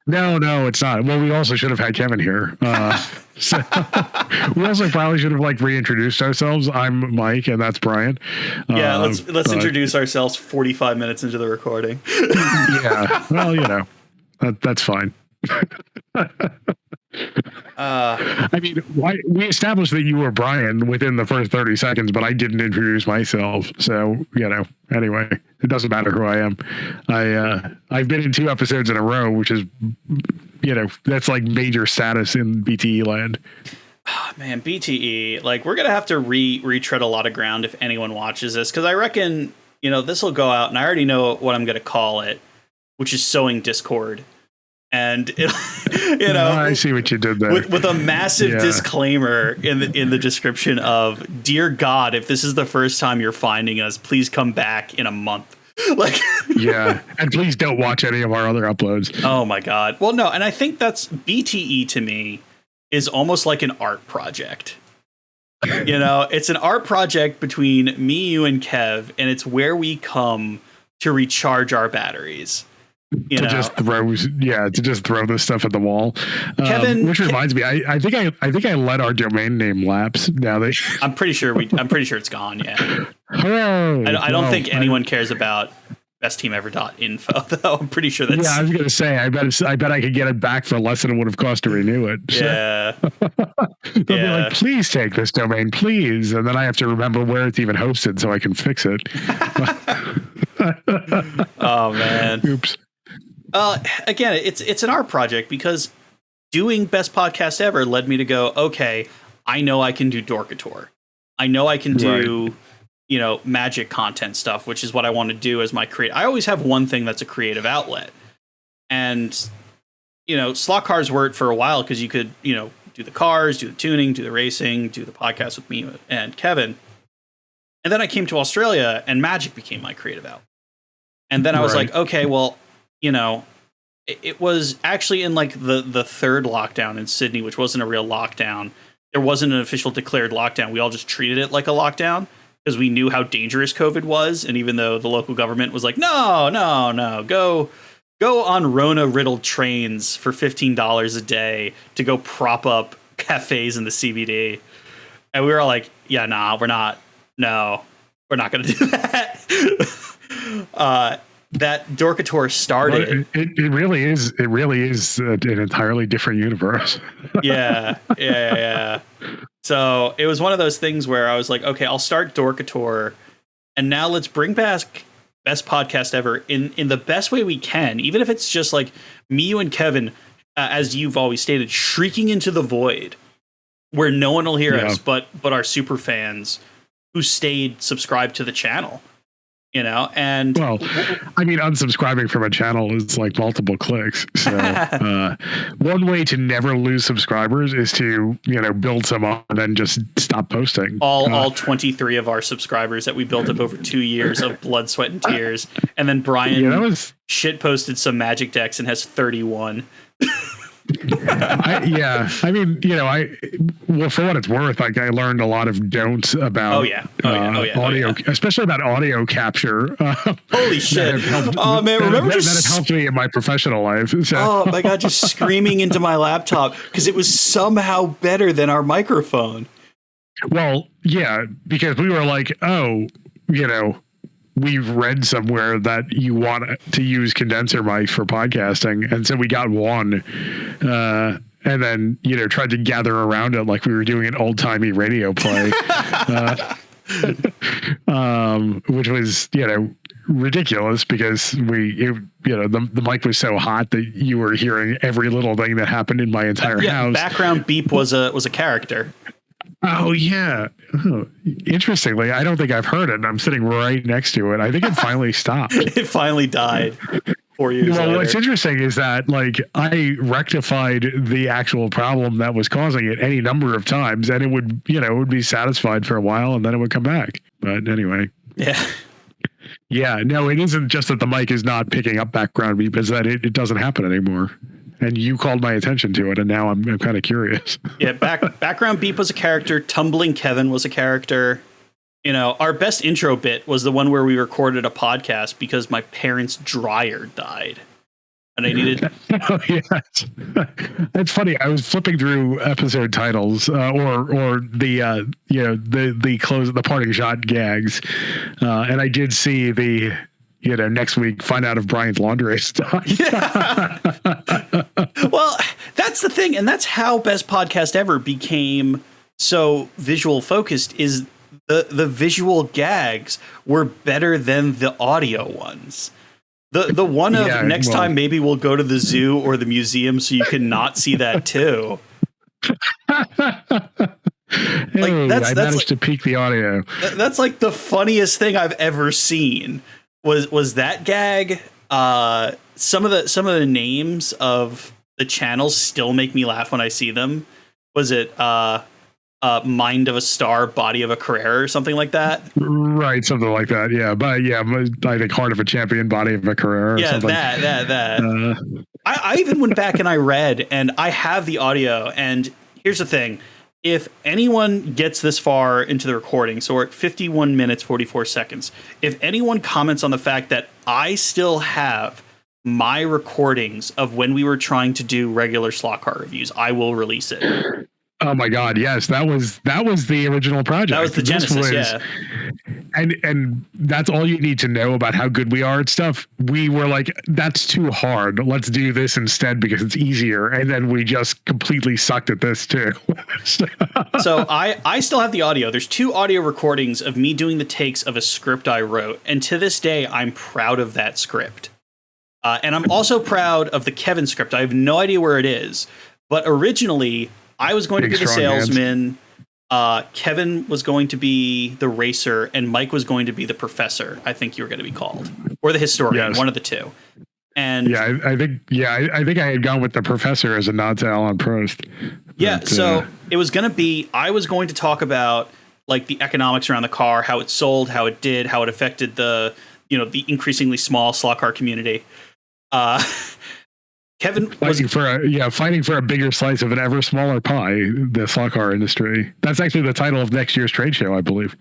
No, it's not. Well, we also should have had Kevin here. So we also probably should have like reintroduced ourselves. I'm Mike, and that's Brian. Yeah, let's introduce ourselves 45 minutes into the recording. Yeah, well, that's fine. I mean, we established that you were Brian within the first 30 seconds, but I didn't introduce myself. So, anyway, it doesn't matter who I am. I've been in 2 episodes in a row, which is, that's like major status in BTE land. Oh, man, BTE, like, we're going to have to retread a lot of ground if anyone watches this, because I reckon, this will go out, and I already know what I'm going to call it, which is Sowing Discord. And I see what you did there with a massive disclaimer in the description of, "Dear God, if this is the first time you're finding us, please come back in a month." Like, yeah, and please don't watch any of our other uploads. Oh my God. Well, no, and I think that's BTE to me is almost like an art project. It's an art project between me, you, and Kev, and it's where we come to recharge our batteries. Just throw this stuff at the wall. Kevin, which reminds me, I think I let our domain name lapse. Now I'm pretty sure it's gone. Yeah. Oh, I don't think anyone cares about bestteamever.info though. I'm pretty sure that's. Yeah, I was gonna say. I bet I could get it back for less than it would have cost to renew it. So. Yeah. They'll be like, please take this domain, please, and then I have to remember where it's even hosted so I can fix it. Oh man. Oops. Again, it's an art project, because doing Best Podcast Ever led me to go, okay, I know I can do Dorkator. I know I can do, magic content stuff, which is what I want to do as my I always have one thing that's a creative outlet. And, slot cars were it for a while, because you could, do the cars, do the tuning, do the racing, do the podcast with me and Kevin. And then I came to Australia, and magic became my creative outlet. And then I was like, okay, well, it was actually in like the third lockdown in Sydney, which wasn't a real lockdown. There wasn't an official declared lockdown. We all just treated it like a lockdown because we knew how dangerous COVID was. And even though the local government was like, no, go on Rona riddled trains for $15 a day to go prop up cafes in the CBD. And we were all like, yeah, nah, we're not going to do that. That Dorkator started. It really is an entirely different universe. Yeah. So it was one of those things where I was like, okay, I'll start Dorkator, and now let's bring back Best Podcast Ever in the best way we can, even if it's just like me, you, and Kevin, as you've always stated, shrieking into the void where no one will hear us but our super fans who stayed subscribed to the channel. And well, I mean, unsubscribing from a channel is like multiple clicks. So one way to never lose subscribers is to, build some up and then just stop posting. All 23 of our subscribers that we built up over 2 years of blood, sweat, and tears. And then Brian shit posted some magic decks and has 31. I mean, for what it's worth, like I learned a lot of don'ts about audio, especially about audio capture. Holy shit! Man, remember that have helped me in my professional life. So. Oh my God, just screaming into my laptop because it was somehow better than our microphone. Well, yeah, because we were like, we've read somewhere that you want to use condenser mics for podcasting. And so we got one, and then, tried to gather around it like we were doing an old timey radio play, which was, ridiculous because the mic was so hot that you were hearing every little thing that happened in my entire house. Background beep was a character. Oh, yeah. Oh, interestingly, I don't think I've heard it, and I'm sitting right next to it. I think it finally stopped. It finally died. 4 years Well, what's later. interesting is that like I rectified the actual problem that was causing it any number of times, and it would, it would be satisfied for a while, and then it would come back. But anyway, Yeah. yeah, no, it isn't just that the mic is not picking up background beep; it's that it doesn't happen anymore. And you called my attention to it, and now I'm kind of curious. Yeah, background beep was a character. Tumbling Kevin was a character. Our best intro bit was the one where we recorded a podcast because my parents' dryer died, and I needed. Oh, yes. It's funny. I was flipping through episode titles, or the close, the parting shot gags, and I did see the. Next week, find out if Brian's laundry is done. Yeah. Well, that's the thing, and that's how Best Podcast Ever became so visual focused. Is the visual gags were better than the audio ones. The one of next time maybe we'll go to the zoo or the museum so you can not see that too. I managed to peak the audio. That's like the funniest thing I've ever seen. Was that gag? Some of the names of the channels still make me laugh when I see them. Was it Mind of a Star, Body of a Carrera, or something like that? Right, something like that. Yeah, but yeah, I think Heart of a Champion, Body of a Carrera. Yeah, something. that. I even went back and I read, and I have the audio. And here's the thing: if anyone gets this far into the recording, so we're at 51 minutes 44 seconds. If anyone comments on the fact that I still have my recordings of when we were trying to do regular slot car reviews, I will release it. Oh my God! Yes, that was the original project. That was the genesis, yeah. And that's all you need to know about how good we are at stuff. We were like, that's too hard. Let's do this instead because it's easier. And then we just completely sucked at this too. So I still have the audio. There's 2 audio recordings of me doing the takes of a script I wrote, and to this day, I'm proud of that script. And I'm also proud of the Kevin script. I have no idea where it is, but originally I was going to be the salesman. Kevin was going to be the racer, and Mike was going to be the professor. I think you were going to be called, or the historian, yes. One of the two. And yeah, I think I had gone with the professor as a nod to Alan Prost. Yeah, so it was going to be. I was going to talk about like the economics around the car, how it sold, how it did, how it affected the the increasingly small slot car community. Kevin was fighting for a bigger slice of an ever smaller pie, the slot car industry. That's actually the title of next year's trade show, I believe.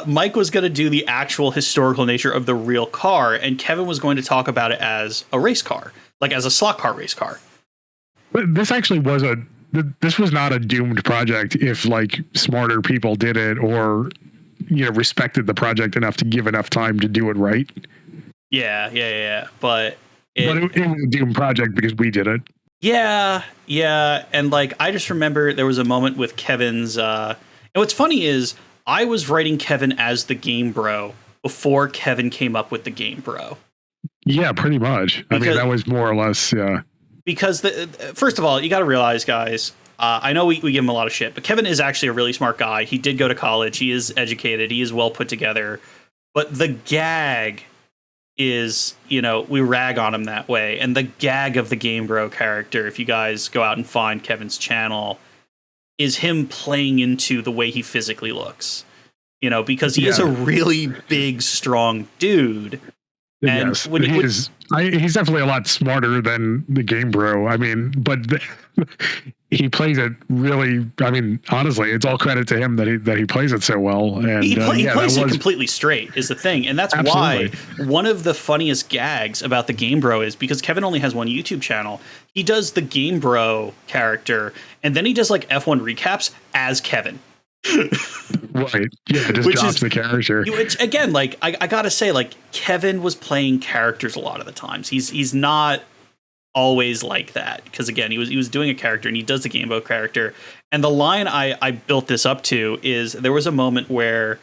Mike was going to do the actual historical nature of the real car, and Kevin was going to talk about it as a race car, like as a slot car race car. But this actually was this was not a doomed project if like smarter people did it or respected the project enough to give enough time to do it right. Yeah. But it was a doomed project because we did it. Yeah. And like, I just remember there was a moment with Kevin's, and what's funny is I was writing Kevin as the Game Bro before Kevin came up with the Game Bro. Yeah, pretty much. I mean, that was more or less, yeah. Because first of all, you got to realize, guys, I know we give him a lot of shit, but Kevin is actually a really smart guy. He did go to college. He is educated. He is well put together. But the gag is, we rag on him that way. And the gag of the Game Bro character, if you guys go out and find Kevin's channel, is him playing into the way he physically looks. Because he is a really big, strong dude. And yes, he's definitely a lot smarter than the Game Bro. I mean, but he plays it really. I mean, honestly, it's all credit to him that he plays it so well. And he plays it completely straight is the thing, and that's absolutely why one of the funniest gags about the Game Bro is because Kevin only has one YouTube channel. He does the Game Bro character, and then he does like F1 recaps as Kevin. Right. Yeah, just drops the character. Which again, like I gotta say, like Kevin was playing characters a lot of the times. He's not always like that because again, he was doing a character and he does the Game Boy character. And the line I built this up to is there was a moment where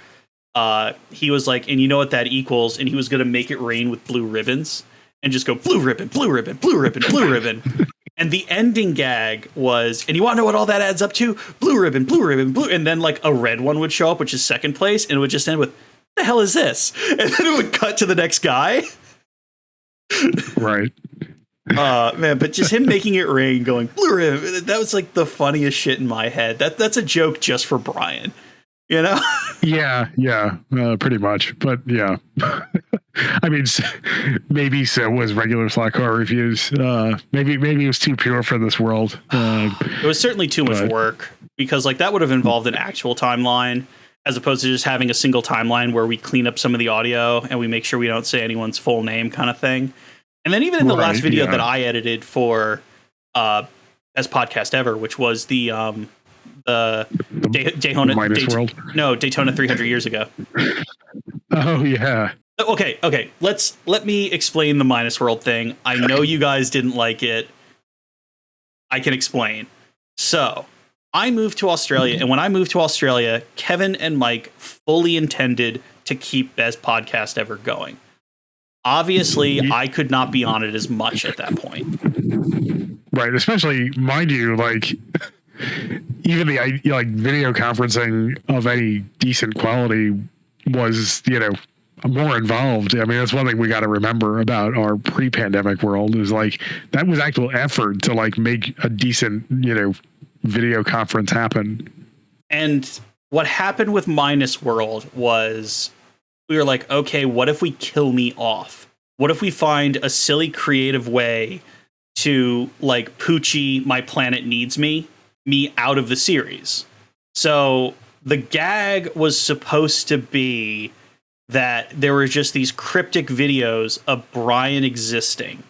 he was like, and you know what that equals, and he was gonna make it rain with blue ribbons and just go blue ribbon, blue ribbon, blue ribbon, blue ribbon. And the ending gag was, and you want to know what all that adds up to? Blue ribbon, blue ribbon, blue. And then like a red one would show up, which is second place. And it would just end with, what the hell is this? And then it would cut to the next guy. Right. Man, but just him making it rain, going blue rim, that was like the funniest shit in my head. That's a joke just for Brian, you know? Yeah, pretty much. But yeah, I mean, maybe so was regular Slack car reviews. Maybe it was too pure for this world. It was certainly too much work, because like that would have involved an actual timeline as opposed to just having a single timeline where we clean up some of the audio and we make sure we don't say anyone's full name kind of thing. And then even in the last video that I edited for as Podcast Ever, which was the Daytona Daytona 300 years ago. Oh yeah. Okay. Let me explain the Minus World thing. I know you guys didn't like it. I can explain. So I moved to Australia, and when I moved to Australia, Kevin and Mike fully intended to keep Best Podcast Ever going. Obviously, I could not be on it as much at that point. Right, especially, mind you, like even the like video conferencing of any decent quality was, more involved. I mean, that's one thing we got to remember about our pre-pandemic world is like that was actual effort to like make a decent, video conference happen. And what happened with Minus World was we were like, okay, what if we kill me off? What if we find a silly creative way to like Poochie, My Planet Needs Me out of the series? So the gag was supposed to be that there were just these cryptic videos of Brian existing,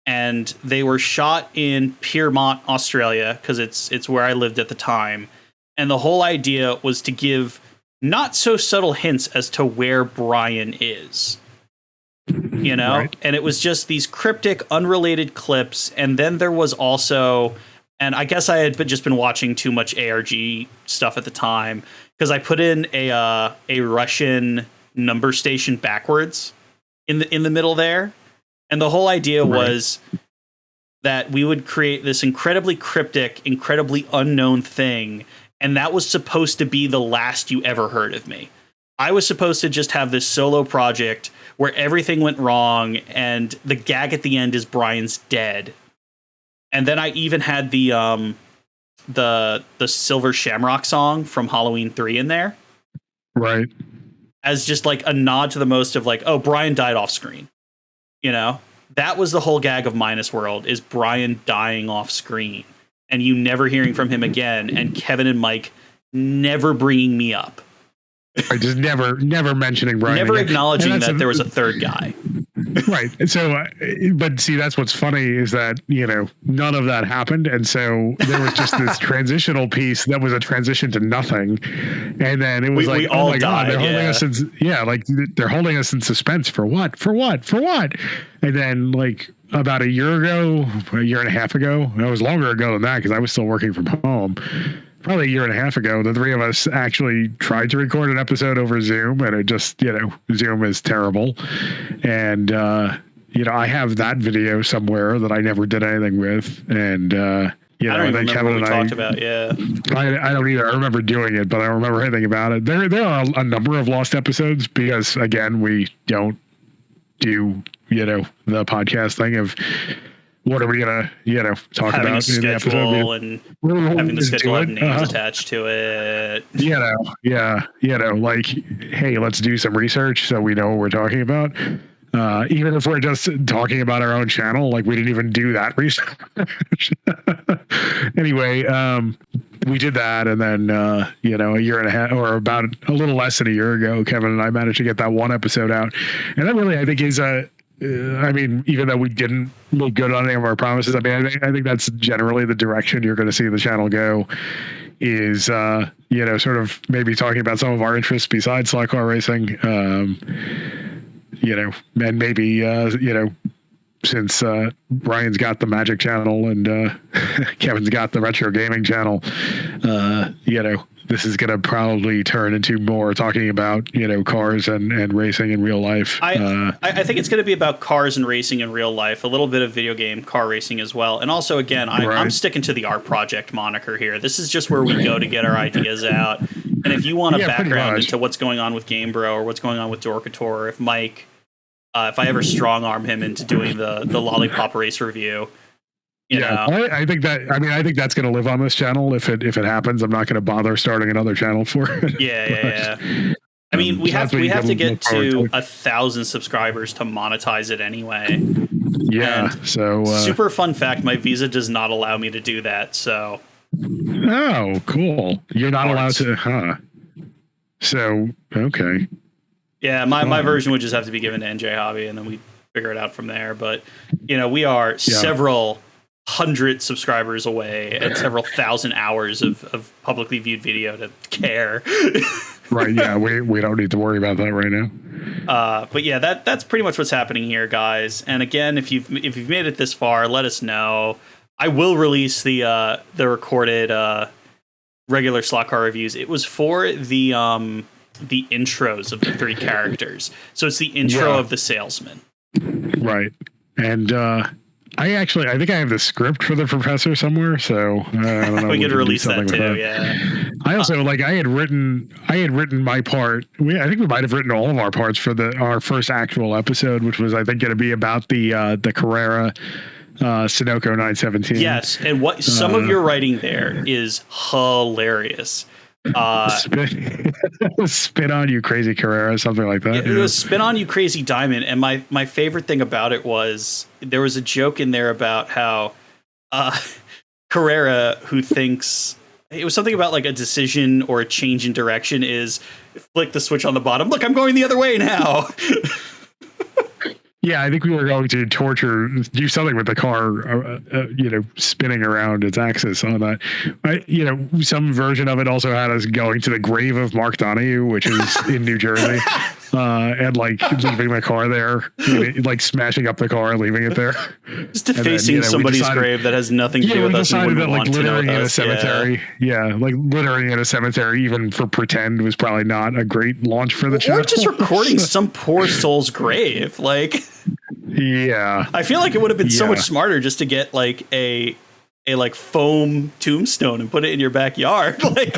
and they were shot in Pyrmont, Australia, because it's where I lived at the time. And the whole idea was to give not so subtle hints as to where Brian is, right. And it was just these cryptic, unrelated clips. And then there was also, and I guess I had just been watching too much ARG stuff at the time, because I put in a Russian number station backwards in the middle there. And the whole idea was that we would create this incredibly cryptic, incredibly unknown thing. And that was supposed to be the last you ever heard of me. I was supposed to just have this solo project where everything went wrong, and the gag at the end is Brian's dead. And then I even had the Silver Shamrock song from Halloween 3 in there. Right. As just like a nod to the most of like, oh, Brian died off screen. That was the whole gag of Minus World, is Brian dying off screen and you never hearing from him again, and Kevin and Mike never bringing me up. I just never mentioning Brian. Never again. Acknowledging that there was a third guy. Right. So, but see, that's what's funny is that, none of that happened. And so there was just this transitional piece that was a transition to nothing. And then it was like, oh my God, they're holding us they're holding us in suspense for what? And then like about a year and a half ago, it was longer ago than that because I was still working from home. Probably a year and a half ago, the three of us actually tried to record an episode over Zoom, and it just, Zoom is terrible. And, I have that video somewhere that I never did anything with. And, I don't even remember what we talked about. Yeah. I don't either. I remember doing it, but I don't remember anything about it. There are a number of lost episodes because, again, we don't do, the podcast thing of, what are we gonna, talk having about in the episode? And having the schedule have names Uh-huh. attached to it. Like, hey, let's do some research so we know what we're talking about. Even if we're just talking about our own channel, like we didn't even do that research. Anyway, we did that, and then a year and a half, or about a little less than a year ago, Kevin and I managed to get that one episode out, and that really, I think, is even though we didn't make good on any of our promises, I think that's generally the direction you're going to see the channel go. Is sort of maybe talking about some of our interests besides slot car racing. And maybe since Brian's got the Magic channel and Kevin's got the Retro Gaming channel, this is going to probably turn into more talking about, cars and racing in real life. I think it's going to be about cars and racing in real life, a little bit of video game car racing as well. And also, again, I'm sticking to the Art Project moniker here. This is just where we go to get our ideas out. And if you want a background into what's going on with Game Bro or what's going on with Dorkator, or if Mike if I ever strong arm him into doing the lollipop race review. You know? I think that. I mean, I think that's going to live on this channel if it happens. I'm not going to bother starting another channel for it. Yeah. I mean, we have to get to 1,000 subscribers to monetize it anyway. Yeah. And so super fun fact: my visa does not allow me to do that. So. Oh, cool! You're not allowed to, huh? So okay. Yeah, my version would just have to be given to NJ Hobby, and then we figure it out from there. But you know, we are several hundred subscribers away and several thousand hours of publicly viewed video to care. Right. Yeah. We don't need to worry about that right now. But yeah, that's pretty much what's happening here, guys. And again, if you've made it this far, let us know. I will release the recorded regular slot car reviews. It was for the intros of the 3 characters. So it's the intro of the salesman. Right. And I think I have the script for the professor somewhere, so I don't know. We could release that too. Yeah. I also I had written my part. I think we might have written all of our parts for our first actual episode, which was I think going to be about the Carrera Sunoco 917. Yes, and what some of your writing there is hilarious. Spin on you, crazy Carrera, something like that. It was spin on you, crazy diamond. And my favorite thing about it was there was a joke in there about how Carrera, who thinks it was something about like a decision or a change in direction, is flick the switch on the bottom. Look, I'm going the other way now. Yeah, I think we were going to do something with the car, spinning around its axis on that. Some version of it also had us going to the grave of Mark Donahue, which is in New Jersey, and like leaving the car there, like smashing up the car, leaving it there. Just defacing somebody's grave that has nothing to do with us. Decided that like littering in a cemetery, like littering in a cemetery, even for pretend, was probably not a great launch for the channel. Or just recording some poor soul's grave, like. Yeah, I feel like it would have been so much smarter just to get like a foam tombstone and put it in your backyard. Like,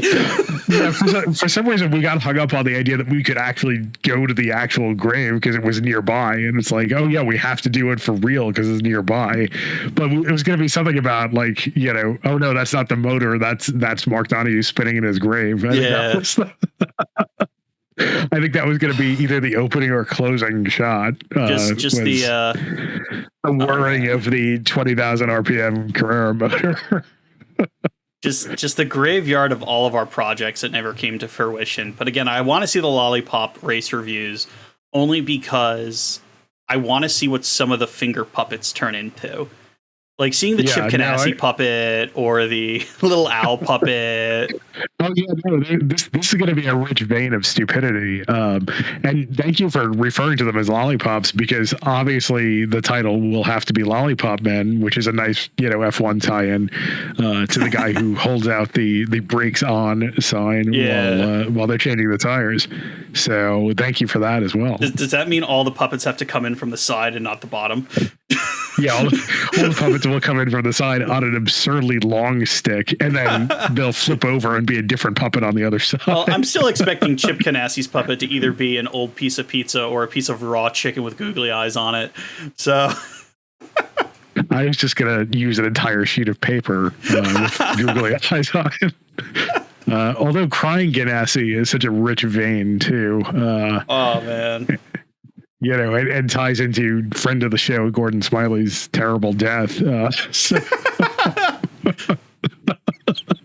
for some reason we got hung up on the idea that we could actually go to the actual grave because it was nearby, and it's like, oh yeah, we have to do it for real because it's nearby. But it was going to be something about like, oh no, that's not the motor. That's Mark Donahue spinning in his grave. I think that was going to be either the opening or closing shot. Just the whirring of the 20,000 RPM Carrera motor. just the graveyard of all of our projects that never came to fruition. But again, I want to see the Lollipop race reviews only because I want to see what some of the finger puppets turn into. Like seeing the Chip Ganassi puppet or the little owl puppet. Oh yeah, no, this is going to be a rich vein of stupidity. And thank you for referring to them as lollipops, because obviously the title will have to be Lollipop Men, which is a nice F1 tie-in to the guy who holds out the brakes on sign while they're changing the tires. So thank you for that as well. Does that mean all the puppets have to come in from the side and not the bottom? Yeah, all the puppets will come in from the side on an absurdly long stick, and then they'll flip over and be a different puppet on the other side. Well, I'm still expecting Chip Ganassi's puppet to either be an old piece of pizza or a piece of raw chicken with googly eyes on it. So I was just going to use an entire sheet of paper with googly eyes on it. Although crying Ganassi is such a rich vein, too. Oh, man. And ties into friend of the show, Gordon Smiley's terrible death.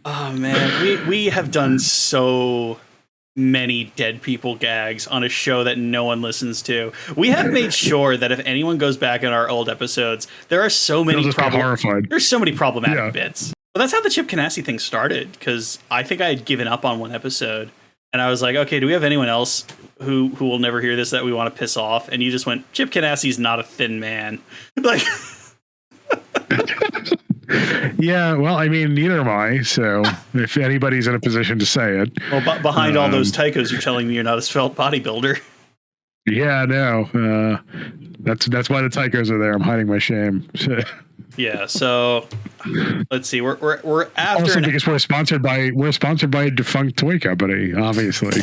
Oh, man. We have done so many dead people gags on a show that no one listens to. We have made sure that if anyone goes back in our old episodes, there are so many there's so many problematic bits. But that's how the Chip Ganassi thing started, because I think I had given up on one episode. And I was like, okay, do we have anyone else who will never hear this that we want to piss off? And you just went, Chip Ganassi's not a thin man. Like, yeah, well, I mean, neither am I. So if anybody's in a position to say it. Well, behind all those tychos, you're telling me you're not a svelte bodybuilder. Yeah, no. That's why the tychos are there. I'm hiding my shame. Yeah, so let's see. We're after also because we're sponsored by a defunct toy company, obviously,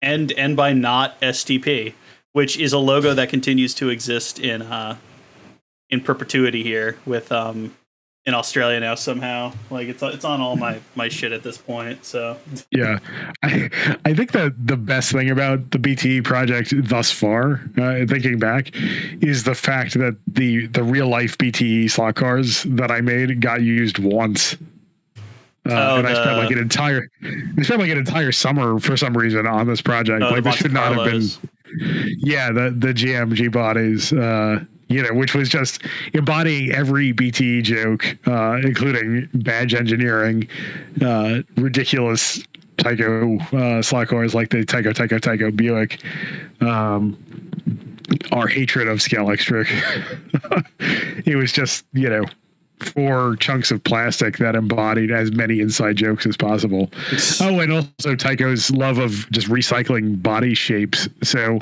and by not STP. which is a logo that continues to exist in perpetuity here with in Australia now somehow. Like it's on all my shit at this point. So yeah, I think that the best thing about the BTE project thus far, thinking back, is the fact that the real life BTE slot cars that I made got used once. And I spent like an entire summer for some reason on this project. Like this should not have been. Yeah, the GMG bodies. Which was just embodying every BTE joke, including badge engineering, ridiculous Tyco slot cars like the Tyco Buick, our hatred of Scale Extric. It was just, 4 chunks of plastic that embodied as many inside jokes as possible. Oh, and also Tycho's love of just recycling body shapes. So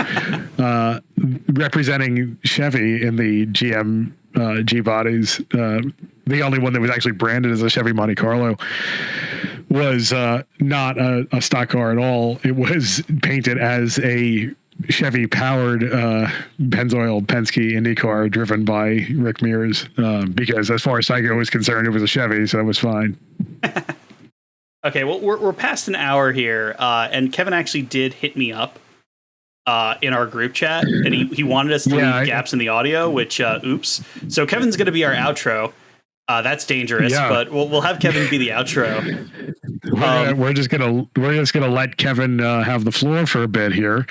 representing Chevy in the GM G bodies, the only one that was actually branded as a Chevy Monte Carlo was not a stock car at all. It was painted as a Chevy powered Pennzoil Penske Indy car driven by Rick Mears, because as far as Tycho was concerned, it was a Chevy, so it was fine. Okay, well, we're past an hour here, and Kevin actually did hit me up in our group chat, and he wanted us to leave gaps in the audio, which oops. So Kevin's going to be our outro. That's dangerous, but we'll have Kevin be the outro. We're just gonna let Kevin have the floor for a bit here.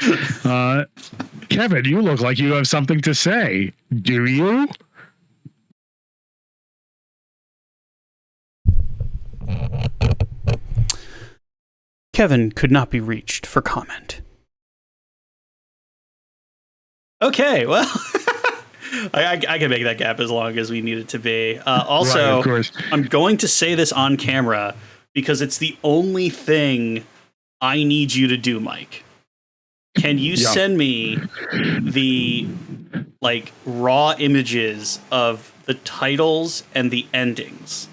Kevin, you look like you have something to say. Do you? Kevin could not be reached for comment. Okay, well. I can make that gap as long as we need it to be. Also, right, I'm going to say this on camera because it's the only thing I need you to do, Mike. Can you send me the raw images of the titles and the endings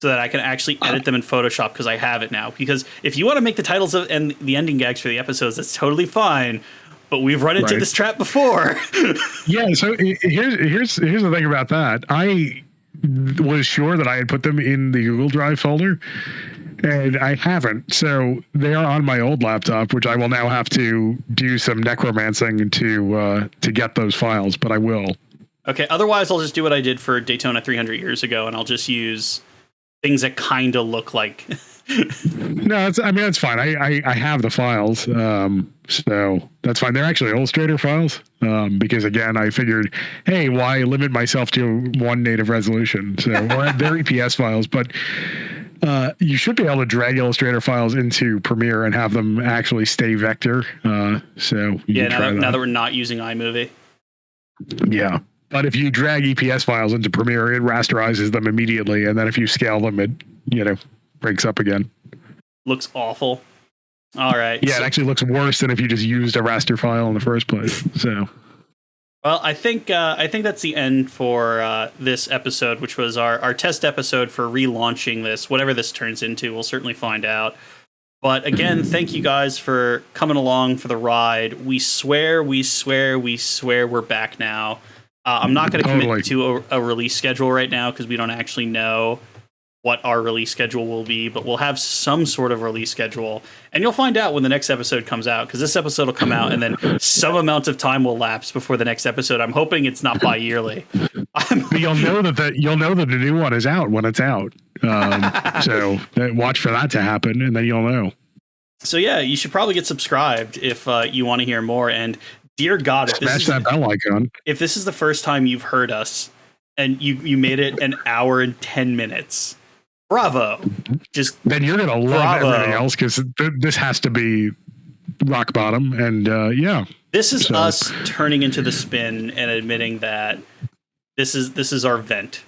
so that I can actually edit them in Photoshop, because I have it now? Because if you want to make the titles and the ending gags for the episodes, that's totally fine. But we've run into this trap before. Yeah, so here's the thing about that. I was sure that I had put them in the Google Drive folder, and I haven't. So they are on my old laptop, which I will now have to do some necromancing to get those files, but I will. Okay, otherwise I'll just do what I did for Daytona 300 years ago, and I'll just use things that kind of look like... No, that's fine. I have the files, so that's fine. They're actually Illustrator files, because again, I figured, hey, why limit myself to one native resolution? So they're EPS files, but you should be able to drag Illustrator files into Premiere and have them actually stay vector. So now that we're not using iMovie. Yeah. But if you drag EPS files into Premiere, it rasterizes them immediately, and then if you scale them, it breaks up again. Looks awful. All right. Yeah, it actually looks worse than if you just used a raster file in the first place. So, well, I think that's the end for this episode, which was our test episode for relaunching this. Whatever this turns into, we'll certainly find out. But again, thank you guys for coming along for the ride. We swear we're back now. I'm not going to commit to a release schedule right now because we don't actually know what our release schedule will be, but we'll have some sort of release schedule, and you'll find out when the next episode comes out, because this episode will come out and then some amount of time will lapse before the next episode. I'm hoping it's not bi-yearly. You'll know that the new one is out when it's out. So watch for that to happen, and then you'll know. So yeah, you should probably get subscribed if you want to hear more. And dear God, smash that bell icon. If this is the first time you've heard us and you made it an hour and 10 minutes, bravo. Then you're gonna love everything else, because this has to be rock bottom. And this is us turning into the spin and admitting that this is our vent.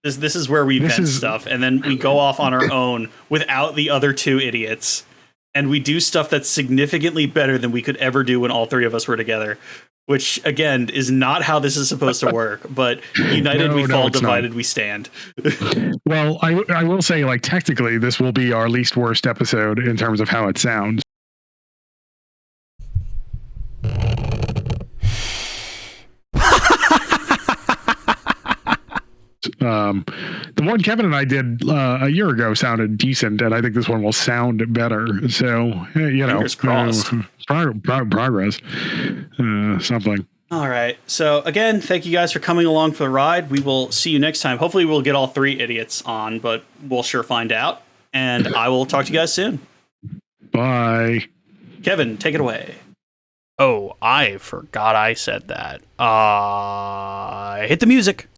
This is where we vent stuff, and then we go off on our own without the other two idiots, and we do stuff that's significantly better than we could ever do when all three of us were together. Which, again, is not how this is supposed to work. But united we fall, divided we stand. Well, I will say, technically, this will be our least worst episode in terms of how it sounds. The one Kevin and I did a year ago sounded decent, and I think this one will sound better. So, Fingers crossed. Progress. Something. All right. So again, thank you guys for coming along for the ride. We will see you next time. Hopefully we'll get all three idiots on, but we'll sure find out. And I will talk to you guys soon. Bye. Kevin, take it away. Oh, I forgot I said that. Hit the music.